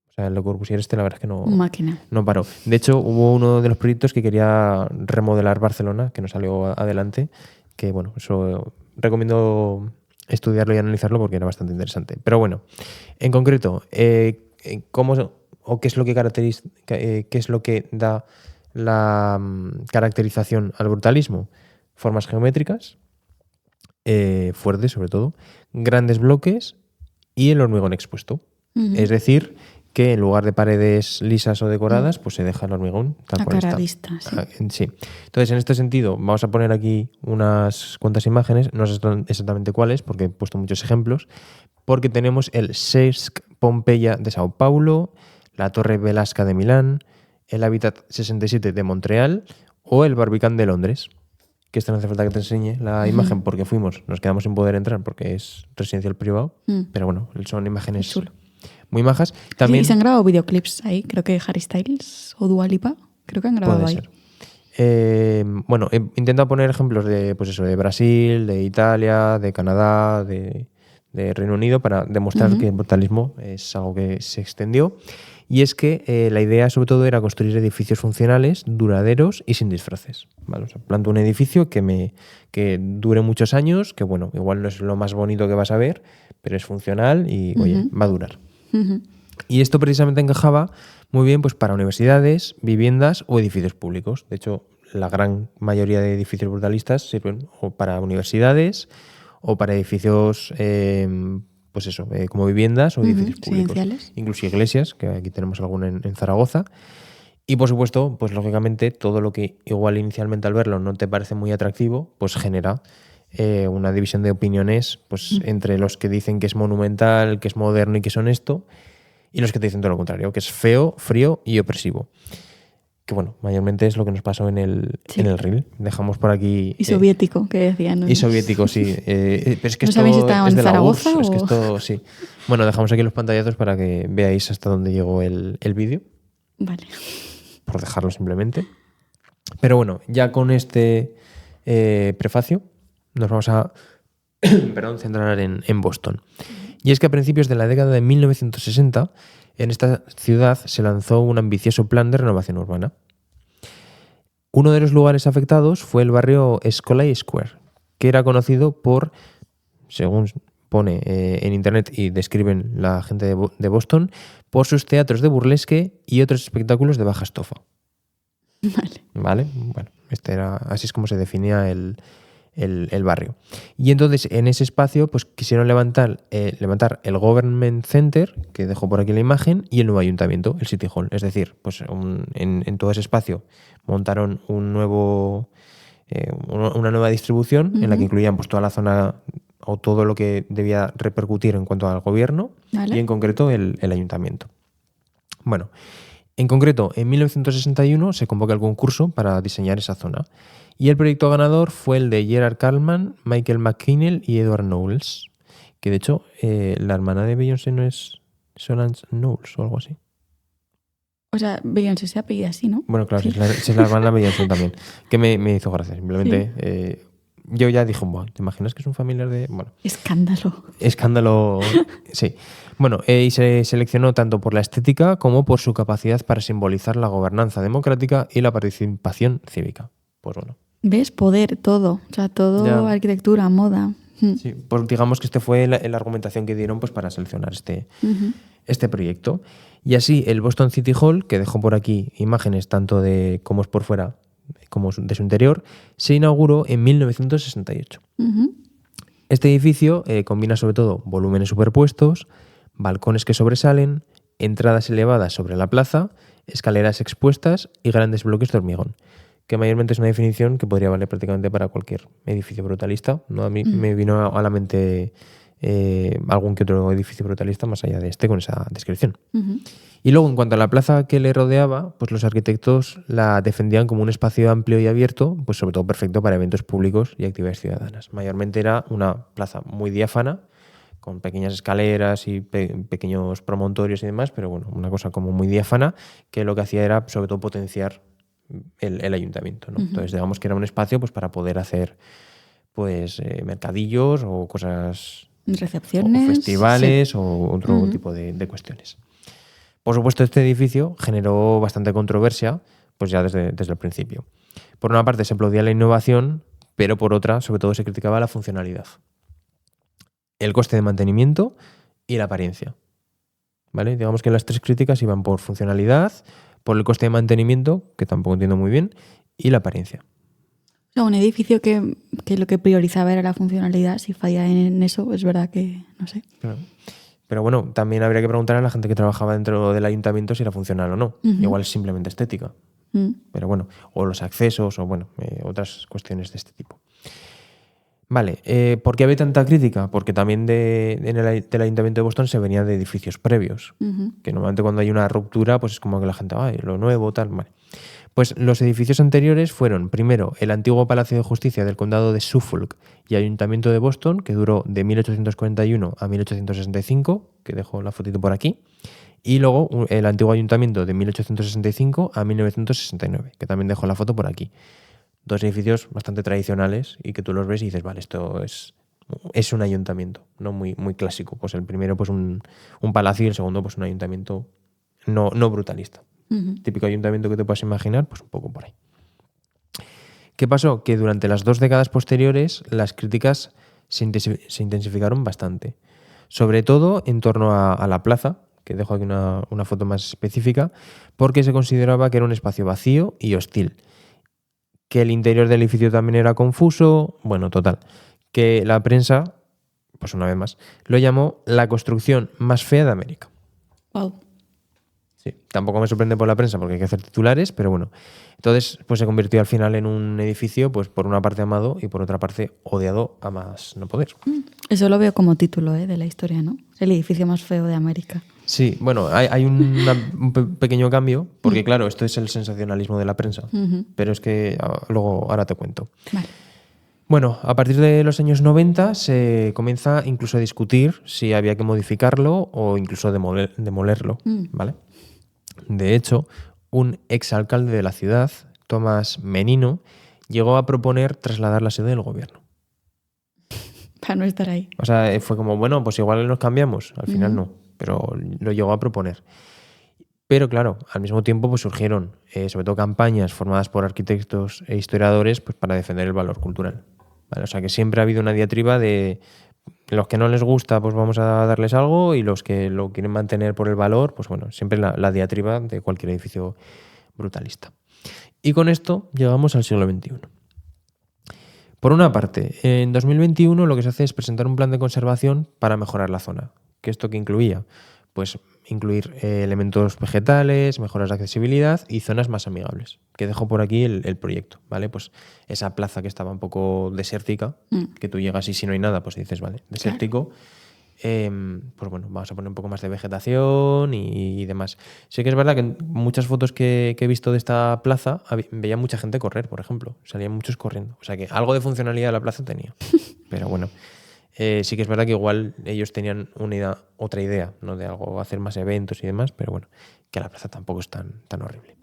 O sea, Le Corbusier la verdad es que Máquina. no paró. De hecho, hubo uno de los proyectos que quería remodelar Barcelona, que no salió adelante, que bueno, eso recomiendo estudiarlo y analizarlo porque era bastante interesante. Pero bueno, en concreto, ¿cómo o qué es lo que caracteriza, qué es lo que da la caracterización al brutalismo? Formas geométricas, fuertes sobre todo, grandes bloques y el hormigón expuesto. Es decir, que en lugar de paredes lisas o decoradas, pues se deja el hormigón tal A cual cara está. vista, sí. Sí. Entonces, en este sentido, vamos a poner aquí unas cuantas imágenes, no sé exactamente cuáles, porque he puesto muchos ejemplos, porque tenemos el Cesc Pompeia de Sao Paulo, la Torre Velasca de Milán, el Habitat 67 de Montreal o el Barbican de Londres. Que esto no hace falta que te enseñe la imagen porque nos quedamos sin poder entrar porque es residencial privado, pero bueno, son imágenes muy majas. También Sí, y se han grabado videoclips ahí, creo que Harry Styles o Dua Lipa, creo que han grabado puede ahí. ser. Bueno, he intentado poner ejemplos de, pues eso, de Brasil, de Italia, de Canadá, de Reino Unido para demostrar que el brutalismo es algo que se extendió. Y es que la idea sobre todo era construir edificios funcionales, duraderos y sin disfraces. ¿Vale? O sea, planto un edificio que dure muchos años, que bueno, igual no es lo más bonito que vas a ver, pero es funcional y oye, va a durar. Y esto precisamente encajaba muy bien pues, para universidades, viviendas o edificios públicos. De hecho, la gran mayoría de edificios brutalistas sirven o para universidades o para edificios pues eso, como viviendas o edificios públicos. Incluso iglesias, que aquí tenemos alguna en Zaragoza. Y por supuesto, pues lógicamente, todo lo que igual inicialmente al verlo no te parece muy atractivo, pues genera una división de opiniones pues, entre los que dicen que es monumental, que es moderno y que es honesto, y los que te dicen todo lo contrario, que es feo, frío y opresivo. Que bueno, mayormente es lo que nos pasó en el reel. Dejamos por aquí... Y soviético, que decían. Y soviético, sí. Pero es que no esto sabéis si estaban es de en la Zaragoza URSS. o... Es que esto, sí. Bueno, dejamos aquí los pantallazos para que veáis hasta dónde llegó el vídeo. Vale. Por dejarlo simplemente. Pero bueno, ya con este prefacio nos vamos a centrar en Boston. Y es que a principios de la década de 1960, en esta ciudad se lanzó un ambicioso plan de renovación urbana. Uno de los lugares afectados fue el barrio Scollay Square, que era conocido por, según pone en internet y describen la gente de Boston, por sus teatros de burlesque y otros espectáculos de baja estofa. Vale. Bueno, así es como se definía el barrio. Y entonces en ese espacio pues quisieron levantar el Government Center, que dejo por aquí la imagen, y el nuevo ayuntamiento, el City Hall. Es decir, pues en todo ese espacio montaron una nueva distribución en la que incluían pues toda la zona o todo lo que debía repercutir en cuanto al gobierno y en concreto el ayuntamiento. Bueno, en concreto, en 1961 se convoca el concurso para diseñar esa zona. Y el proyecto ganador fue el de Gerard Kalman, Michael McKinnell y Edward Knowles. Que de hecho, la hermana de Beyoncé no es Solange Knowles o algo así. O sea, Beyoncé se apellida así, ¿no? Bueno, claro, sí. es la hermana de Beyoncé también. Que me hizo gracia. Simplemente yo ya dije, bueno, ¿te imaginas que es un familiar de...? Bueno, Escándalo, sí. Bueno, y se seleccionó tanto por la estética como por su capacidad para simbolizar la gobernanza democrática y la participación cívica. Pues bueno. ¿Ves? Poder, todo. O sea, todo, ya. Arquitectura, moda. Sí, pues digamos que fue la argumentación que dieron pues, para seleccionar este proyecto. Y así el Boston City Hall, que dejó por aquí imágenes tanto de cómo es por fuera como de su interior, se inauguró en 1968. Este edificio combina sobre todo volúmenes superpuestos, balcones que sobresalen, entradas elevadas sobre la plaza, escaleras expuestas y grandes bloques de hormigón, que mayormente es una definición que podría valer prácticamente para cualquier edificio brutalista. ¿No? A mí me vino a la mente algún que otro edificio brutalista más allá de con esa descripción. Y luego, en cuanto a la plaza que le rodeaba, pues los arquitectos la defendían como un espacio amplio y abierto, pues sobre todo perfecto para eventos públicos y actividades ciudadanas. Mayormente era una plaza muy diáfana, con pequeñas escaleras y pequeños promontorios y demás, pero bueno, una cosa como muy diáfana, que lo que hacía era sobre todo potenciar el ayuntamiento, ¿no? Entonces, digamos que era un espacio pues, para poder hacer pues mercadillos o cosas, Recepciones. o festivales sí. o otro tipo de cuestiones. Por supuesto, este edificio generó bastante controversia, pues ya desde el principio. Por una parte se aplaudía la innovación, pero por otra, sobre todo, se criticaba la funcionalidad, el coste de mantenimiento y la apariencia. ¿Vale? Digamos que las tres críticas iban por funcionalidad, por el coste de mantenimiento, que tampoco entiendo muy bien, y la apariencia. O sea, un edificio que lo que priorizaba era la funcionalidad, si falla en eso, es verdad que, no sé. Claro. Pero bueno, también habría que preguntar a la gente que trabajaba dentro del ayuntamiento si era funcional o no. Igual es simplemente estética. Pero bueno, o los accesos o bueno, otras cuestiones de este tipo. Vale, ¿por qué había tanta crítica? Porque también del Ayuntamiento de Boston se venía de edificios previos, que normalmente cuando hay una ruptura pues es como que la gente, ay, lo nuevo, tal, vale. Pues los edificios anteriores fueron, primero, el antiguo Palacio de Justicia del Condado de Suffolk y Ayuntamiento de Boston, que duró de 1841 a 1865, que dejo la fotito por aquí, y luego el antiguo Ayuntamiento de 1865 a 1969, que también dejo la foto por aquí. Dos edificios bastante tradicionales y que tú los ves y dices, vale, esto es un ayuntamiento, ¿no? Muy, muy clásico. Pues el primero, pues un palacio y el segundo, pues un ayuntamiento no brutalista. Típico ayuntamiento que te puedas imaginar, pues un poco por ahí. ¿Qué pasó? Que durante las 2 décadas posteriores las críticas se intensificaron bastante. Sobre todo en torno a la plaza, que dejo aquí una foto más específica, porque se consideraba que era un espacio vacío y hostil. Que el interior del edificio también era confuso. Bueno, total. Que la prensa, pues una vez más, lo llamó la construcción más fea de América. Wow. Sí, tampoco me sorprende por la prensa porque hay que hacer titulares, pero bueno. Entonces, pues se convirtió al final en un edificio, pues por una parte amado y por otra parte odiado a más no poder. Eso lo veo como título de la historia, ¿no? El edificio más feo de América. Sí, bueno, hay un pequeño cambio, porque claro, esto es el sensacionalismo de la prensa, pero es que luego ahora te cuento. Vale. Bueno, a partir de los años 90 se comienza incluso a discutir si había que modificarlo o incluso demolerlo, ¿vale? De hecho, un exalcalde de la ciudad, Tomás Menino, llegó a proponer trasladar la sede del gobierno. Para no estar ahí. O sea, fue como, bueno, pues igual nos cambiamos. Al final no, pero lo llegó a proponer. Pero claro, al mismo tiempo pues surgieron sobre todo campañas formadas por arquitectos e historiadores pues, para defender el valor cultural. ¿Vale? O sea que siempre ha habido una diatriba de los que no les gusta pues vamos a darles algo y los que lo quieren mantener por el valor, pues bueno, siempre la diatriba de cualquier edificio brutalista. Y con esto llegamos al siglo XXI. Por una parte, en 2021 lo que se hace es presentar un plan de conservación para mejorar la zona. ¿Qué esto que incluía? Pues incluir elementos vegetales, mejoras de accesibilidad y zonas más amigables. Que dejo por aquí el proyecto, ¿vale? Pues esa plaza que estaba un poco desértica, que tú llegas y si no hay nada, pues dices, vale, desértico. Pues bueno, vamos a poner un poco más de vegetación y demás. Sí que es verdad que en muchas fotos que he visto de esta plaza veía mucha gente correr, por ejemplo. Salían muchos corriendo. O sea que algo de funcionalidad de la plaza tenía. Pero bueno. Sí que es verdad que igual ellos tenían otra idea, ¿no? De algo, hacer más eventos y demás, pero bueno, que la plaza tampoco es tan horrible.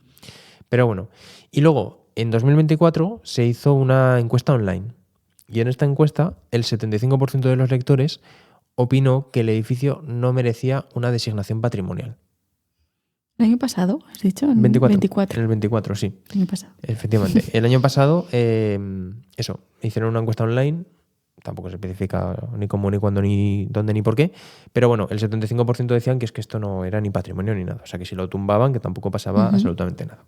Pero bueno, y luego en 2024 se hizo una encuesta online y en esta encuesta el 75% de los lectores opinó que el edificio no merecía una designación patrimonial. ¿El año pasado, has dicho? En 24. En el 24, sí. El año pasado. Efectivamente. El año pasado, hicieron una encuesta online. Tampoco se especifica ni cómo, ni cuándo, ni dónde, ni por qué. Pero bueno, el 75% decían que es que esto no era ni patrimonio ni nada. O sea, que si lo tumbaban, que tampoco pasaba absolutamente nada.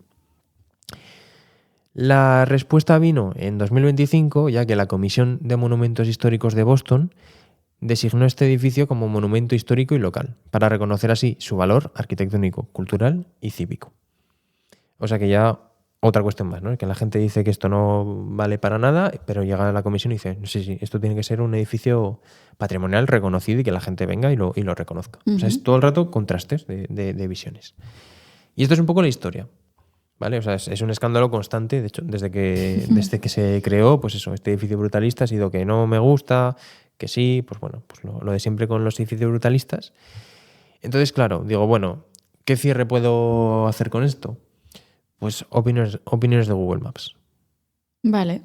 La respuesta vino en 2025, ya que la Comisión de Monumentos Históricos de Boston designó este edificio como monumento histórico y local, para reconocer así su valor arquitectónico, cultural y cívico. O sea que ya otra cuestión más, ¿no? Que la gente dice que esto no vale para nada, pero llega a la comisión y dice, sí, esto tiene que ser un edificio patrimonial reconocido y que la gente venga y lo reconozca. O sea, es todo el rato contrastes de visiones. Y esto es un poco la historia, ¿vale? O sea, es un escándalo constante, de hecho, desde que se creó, pues eso, este edificio brutalista ha sido que no me gusta, que sí, pues bueno, pues lo de siempre con los edificios brutalistas. Entonces, claro, digo, bueno, ¿qué cierre puedo hacer con esto? Pues opiniones de Google Maps. Vale.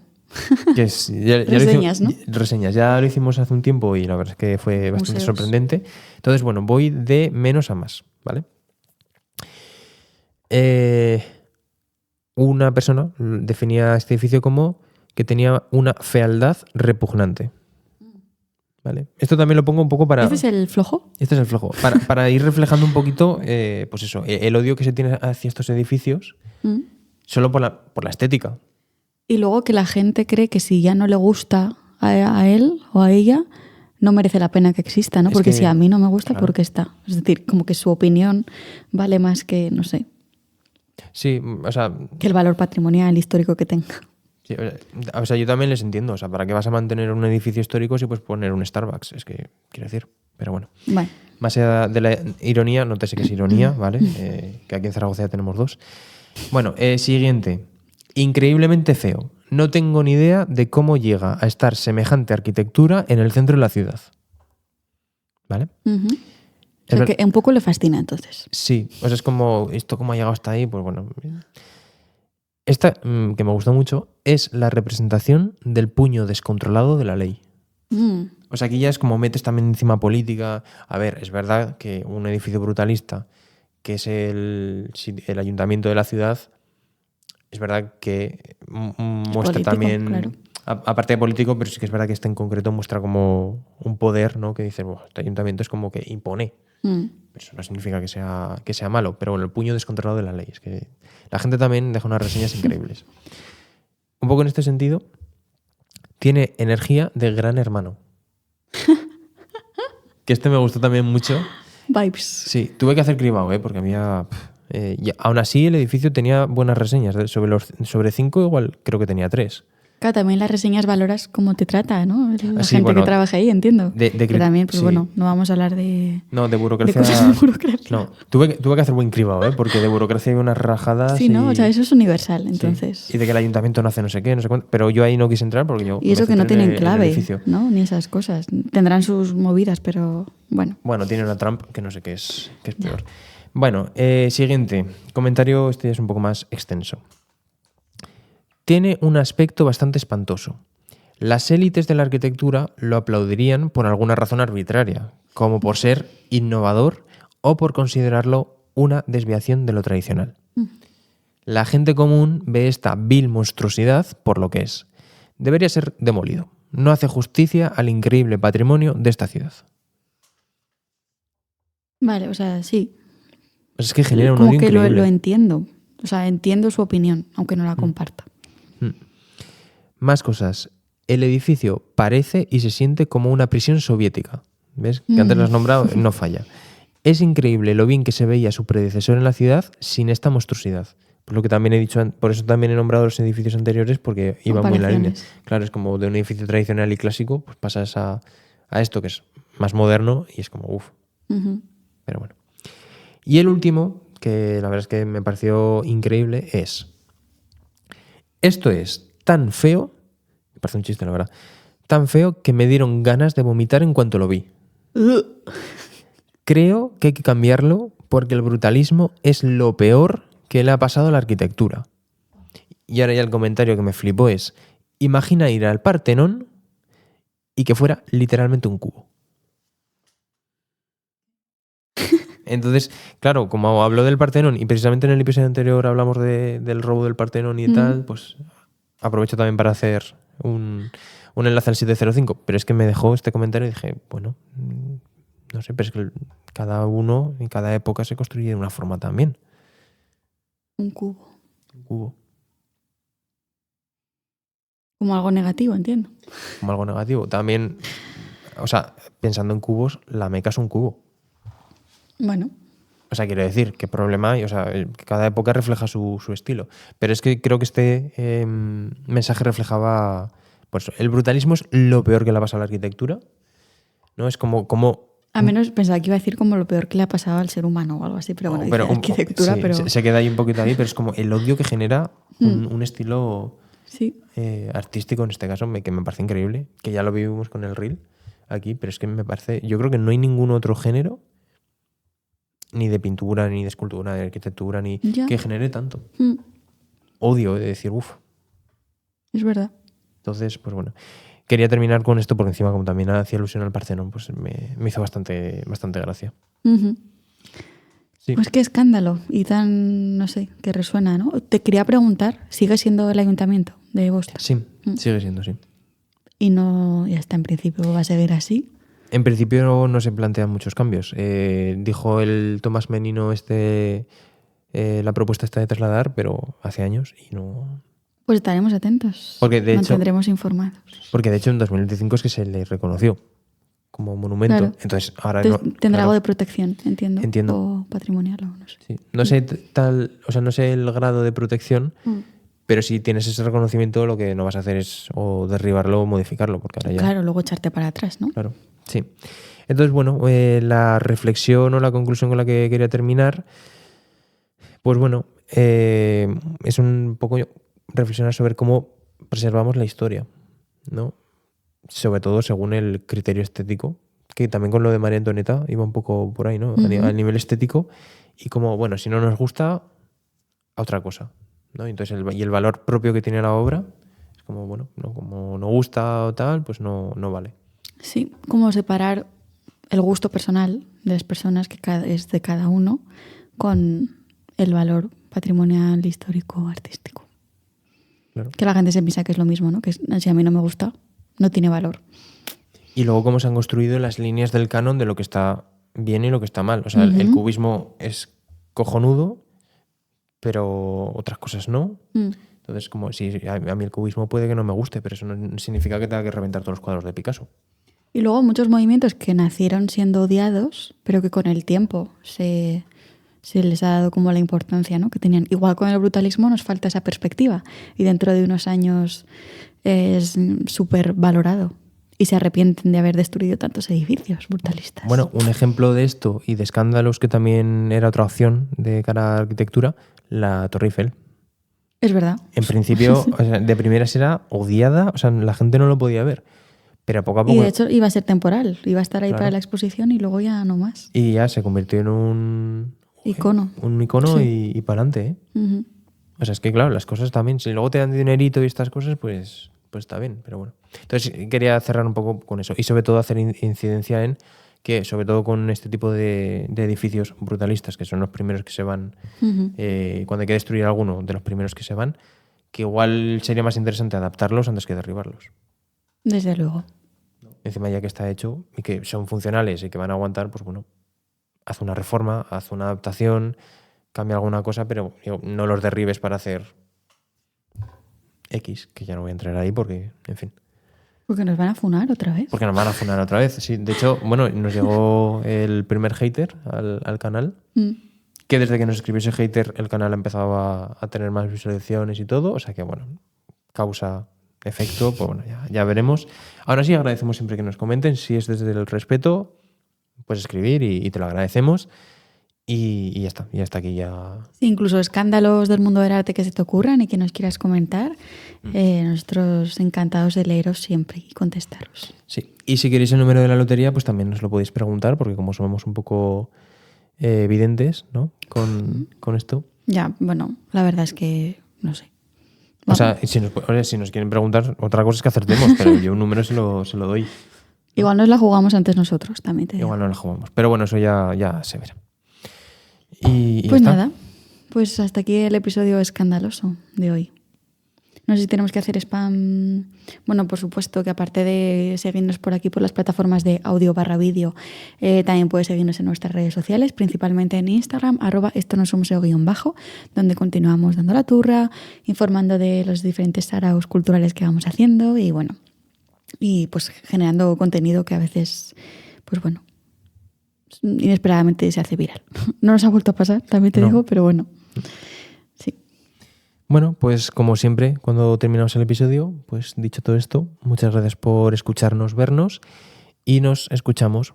Reseñas, ¿no? Reseñas. Ya lo hicimos hace un tiempo y la verdad es que fue bastante Museos. sorprendente. Entonces, bueno, voy de menos a más, ¿vale? Una persona definía este edificio como que tenía una fealdad repugnante. ¿Vale? Esto también lo pongo un poco para... ¿Este es el flojo? Este es el flojo. Para ir reflejando un poquito, pues eso, el odio que se tiene hacia estos edificios Mm. solo por la estética. Y luego que la gente cree que si ya no le gusta a él o a ella, no merece la pena que exista, ¿no? Es Porque que, si a mí no me gusta, claro. ¿por qué está? Es decir, como que su opinión vale más que, no sé, Sí, o sea, que el valor patrimonial histórico que tenga. sí, o sea, yo también les entiendo. O sea, ¿para qué vas a mantener un edificio histórico si puedes poner un Starbucks? Es que, quiero decir, pero bueno. Bueno, Más allá de la ironía, no te sé qué es ironía, ¿vale? Que aquí en Zaragoza ya tenemos dos. Bueno, siguiente. Increíblemente feo. No tengo ni idea de cómo llega a estar semejante arquitectura en el centro de la ciudad. ¿Vale? ujú. O Es sea, ver- que un poco le fascina entonces. Sí, o sea, es como, ¿esto cómo ha llegado hasta ahí? Pues bueno. Esta, que me gustó mucho, es la representación del puño descontrolado de la ley. Mm. O sea, aquí ya es como metes también encima política. A ver, es verdad que un edificio brutalista, que es el ayuntamiento de la ciudad, es verdad que muestra político, también, claro. aparte de político, pero sí que es verdad que este en concreto muestra como un poder, ¿no? Que dice, bueno, este ayuntamiento es como que impone. Mm. Pero eso no significa que sea malo, pero bueno, el puño descontrolado de la ley. Es que la gente también deja unas reseñas increíbles. Un poco en este sentido, tiene energía de Gran Hermano. Que este me gustó también mucho. Vibes. Sí, tuve que hacer cribado, porque había... y aún así el edificio tenía buenas reseñas. Sobre 5 igual creo que tenía 3. Claro, también las reseñas valoras cómo te trata, ¿no? La Sí, gente bueno, que trabaja ahí, entiendo. Que también, pues sí. bueno, no vamos a hablar de No, de burocracia... cosas de burocracia. No, tuve que hacer buen cribado, porque de burocracia hay unas rajadas. Sí, ¿no? y... O sea, eso es universal, Sí. entonces. Y de que el ayuntamiento no hace no sé qué, no sé cuánto. Pero yo ahí no quise entrar porque yo... Y eso me que no centré en tienen el clave, edificio. ¿no? Ni esas cosas. Tendrán sus movidas, pero bueno. Bueno, tiene una Trump que no sé qué es peor. Bueno, siguiente. Comentario, este es un poco más extenso. Tiene un aspecto bastante espantoso. Las élites de la arquitectura lo aplaudirían por alguna razón arbitraria, como por ser innovador o por considerarlo una desviación de lo tradicional. La gente común ve esta vil monstruosidad por lo que es. Debería ser demolido. No hace justicia al increíble patrimonio de esta ciudad. Vale, o sea, sí. Pues es que genera un Como odio que increíble. lo entiendo. O sea, entiendo su opinión, aunque no la comparta. Más cosas. El edificio parece y se siente como una prisión soviética. ¿Ves? Que antes lo has nombrado, no falla. Es increíble lo bien que se veía su predecesor en la ciudad sin esta monstruosidad. Por lo que también he dicho, por eso también he nombrado los edificios anteriores, porque iban muy en la línea. Comparaciones. Claro, es como de un edificio tradicional y clásico, pues pasas a esto que es más moderno y es como uff. Ujú. Pero bueno. Y el último, que la verdad es que me pareció increíble, es... Esto es tan feo, me parece un chiste la verdad, tan feo que me dieron ganas de vomitar en cuanto lo vi. Creo que hay que cambiarlo porque el brutalismo es lo peor que le ha pasado a la arquitectura. Y ahora ya el comentario que me flipó es, imagina ir al Partenón y que fuera literalmente un cubo. Entonces, claro, como hablo del Partenón y precisamente en el episodio anterior hablamos del robo del Partenón y tal, pues aprovecho también para hacer un enlace al 705. Pero es que me dejó este comentario y dije, bueno, no sé, pero es que cada uno y cada época se construye de una forma también. Un cubo. Un cubo, Como algo negativo, entiendo. como algo negativo. También, o sea, pensando en cubos, la Meca es un cubo. Bueno. O sea, quiero decir, ¿qué problema hay? O sea, que cada época refleja su estilo. Pero es que creo que este mensaje reflejaba... Pues el brutalismo es lo peor que le ha pasado a la arquitectura, ¿no? Es como A menos pensaba que iba a decir como lo peor que le ha pasado al ser humano o algo así, pero bueno, dice arquitectura, sí, pero... se queda ahí un poquito ahí, pero es como el odio que genera un estilo Sí. artístico en este caso, que me parece increíble, que ya lo vivimos con el reel aquí, pero es que me parece... Yo creo que no hay ningún otro género, ni de pintura, ni de escultura, ni de arquitectura, ni Ya. que genere tanto. Mm, Odio de decir, uff. es verdad. Entonces, pues bueno, quería terminar con esto porque encima, como también hacía alusión al Partenón, pues me hizo bastante gracia. Ujú. Sí. Pues qué escándalo y tan, no sé, que resuena, ¿no? Te quería preguntar, ¿sigue siendo el ayuntamiento de Boston? Sí, sigue siendo, sí. Y no, ya está, en principio va a seguir así. En principio no se plantean muchos cambios. Dijo el Tomás Menino la propuesta está de trasladar, pero hace años y no... Pues estaremos atentos. Porque de hecho, mantendremos informados. Porque de hecho en 2025 es que se le reconoció como monumento. Claro. Entonces ahora Entonces, no... tendrá claro, algo de protección, entiendo. Entiendo. O patrimonial o no sé. sí. No sé no sé el grado de protección, pero si tienes ese reconocimiento lo que no vas a hacer es o derribarlo o modificarlo, porque ahora ya... Claro, luego echarte para atrás, ¿no? Claro, sí. Entonces, bueno, la reflexión o la conclusión con la que quería terminar, pues bueno, es un poco reflexionar sobre cómo preservamos la historia, ¿no? Sobre todo según el criterio estético, que también con lo de María Antonieta iba un poco por ahí, ¿no? A nivel estético, y como, bueno, si no nos gusta, a otra cosa, ¿no? Entonces, el valor propio que tiene la obra es como, bueno, ¿no? Como no gusta o tal, pues no vale. Sí, como separar el gusto personal de las personas, que es de cada uno, con el valor patrimonial, histórico, artístico. Claro. Que la gente se piensa que es lo mismo, ¿no? Que si a mí no me gusta, no tiene valor. Y luego cómo se han construido las líneas del canon de lo que está bien y lo que está mal. O sea, el cubismo es cojonudo, pero otras cosas no. Entonces, como si a mí el cubismo puede que no me guste, pero eso no significa que tenga que reventar todos los cuadros de Picasso. Y luego muchos movimientos que nacieron siendo odiados, pero que con el tiempo se les ha dado como la importancia, ¿no? Que tenían. Igual con el brutalismo nos falta esa perspectiva y dentro de unos años es súper valorado y se arrepienten de haber destruido tantos edificios brutalistas. Bueno, un ejemplo de esto y de escándalos que también era otra opción de cara a la arquitectura, la Torre Eiffel. Es verdad. En principio, o sea, de primeras era odiada, o sea, la gente no lo podía ver. Pero poco a poco... Y de hecho iba a ser temporal, iba a estar ahí Claro. para la exposición y luego ya no más. Y ya se convirtió en un Icono. Un icono Sí. y para adelante, ¿eh? Ujú. O sea, es que claro, las cosas también, si luego te dan dinerito y estas cosas, pues está bien, pero bueno. Entonces quería cerrar un poco con eso y sobre todo hacer incidencia en que, sobre todo con este tipo de edificios brutalistas, que son los primeros que se van, cuando hay que destruir alguno de los primeros que se van, que igual sería más interesante adaptarlos antes que derribarlos. Desde luego. Encima ya que está hecho y que son funcionales y que van a aguantar, pues bueno, haz una reforma, haz una adaptación, cambia alguna cosa, pero no los derribes para hacer X, que ya no voy a entrar ahí porque, en fin. Porque nos van a funar otra vez. Porque nos van a funar otra vez. Sí, de hecho, bueno, nos llegó el primer hater al canal, que desde que nos escribió ese hater el canal empezaba a tener más visualizaciones y todo, o sea que bueno, causa, efecto, pues bueno, ya veremos. Ahora sí agradecemos siempre que nos comenten, si es desde el respeto, puedes escribir y te lo agradecemos. Y ya está, aquí ya. Sí, incluso escándalos del mundo del arte que se te ocurran y que nos quieras comentar, nosotros encantados de leeros siempre y contestaros. Sí, y si queréis el número de la lotería, pues también nos lo podéis preguntar, porque como somos un poco evidentes, ¿no? Con esto. Ya, bueno, la verdad es que no sé. Vamos. O sea, si nos quieren preguntar, otra cosa es que acertemos, pero yo un número se lo doy. Igual nos la jugamos antes nosotros, también te digo. Igual no la jugamos, pero bueno, eso ya se verá. Y pues ya nada, pues hasta aquí el episodio escandaloso de hoy. No sé si tenemos que hacer spam. Bueno, por supuesto que aparte de seguirnos por aquí por las plataformas de audio /vídeo, también puedes seguirnos en nuestras redes sociales, principalmente en Instagram, @estonosumuseo_, donde continuamos dando la turra, informando de los diferentes saraos culturales que vamos haciendo y bueno, y pues generando contenido que a veces, pues bueno, inesperadamente se hace viral. No nos ha vuelto a pasar, también te digo, pero bueno. Sí. Bueno, pues como siempre, cuando terminamos el episodio, pues dicho todo esto, muchas gracias por escucharnos, vernos y nos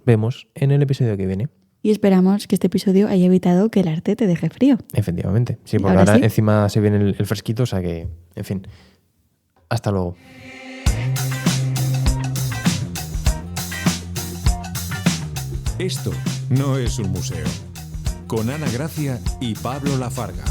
vemos en el episodio que viene. Y esperamos que este episodio haya evitado que el arte te deje frío. Efectivamente. Sí, porque ahora sí, encima se viene el fresquito, o sea que, en fin, hasta luego. Esto no es un museo. Con Ana Gracia y Pablo Lafarga.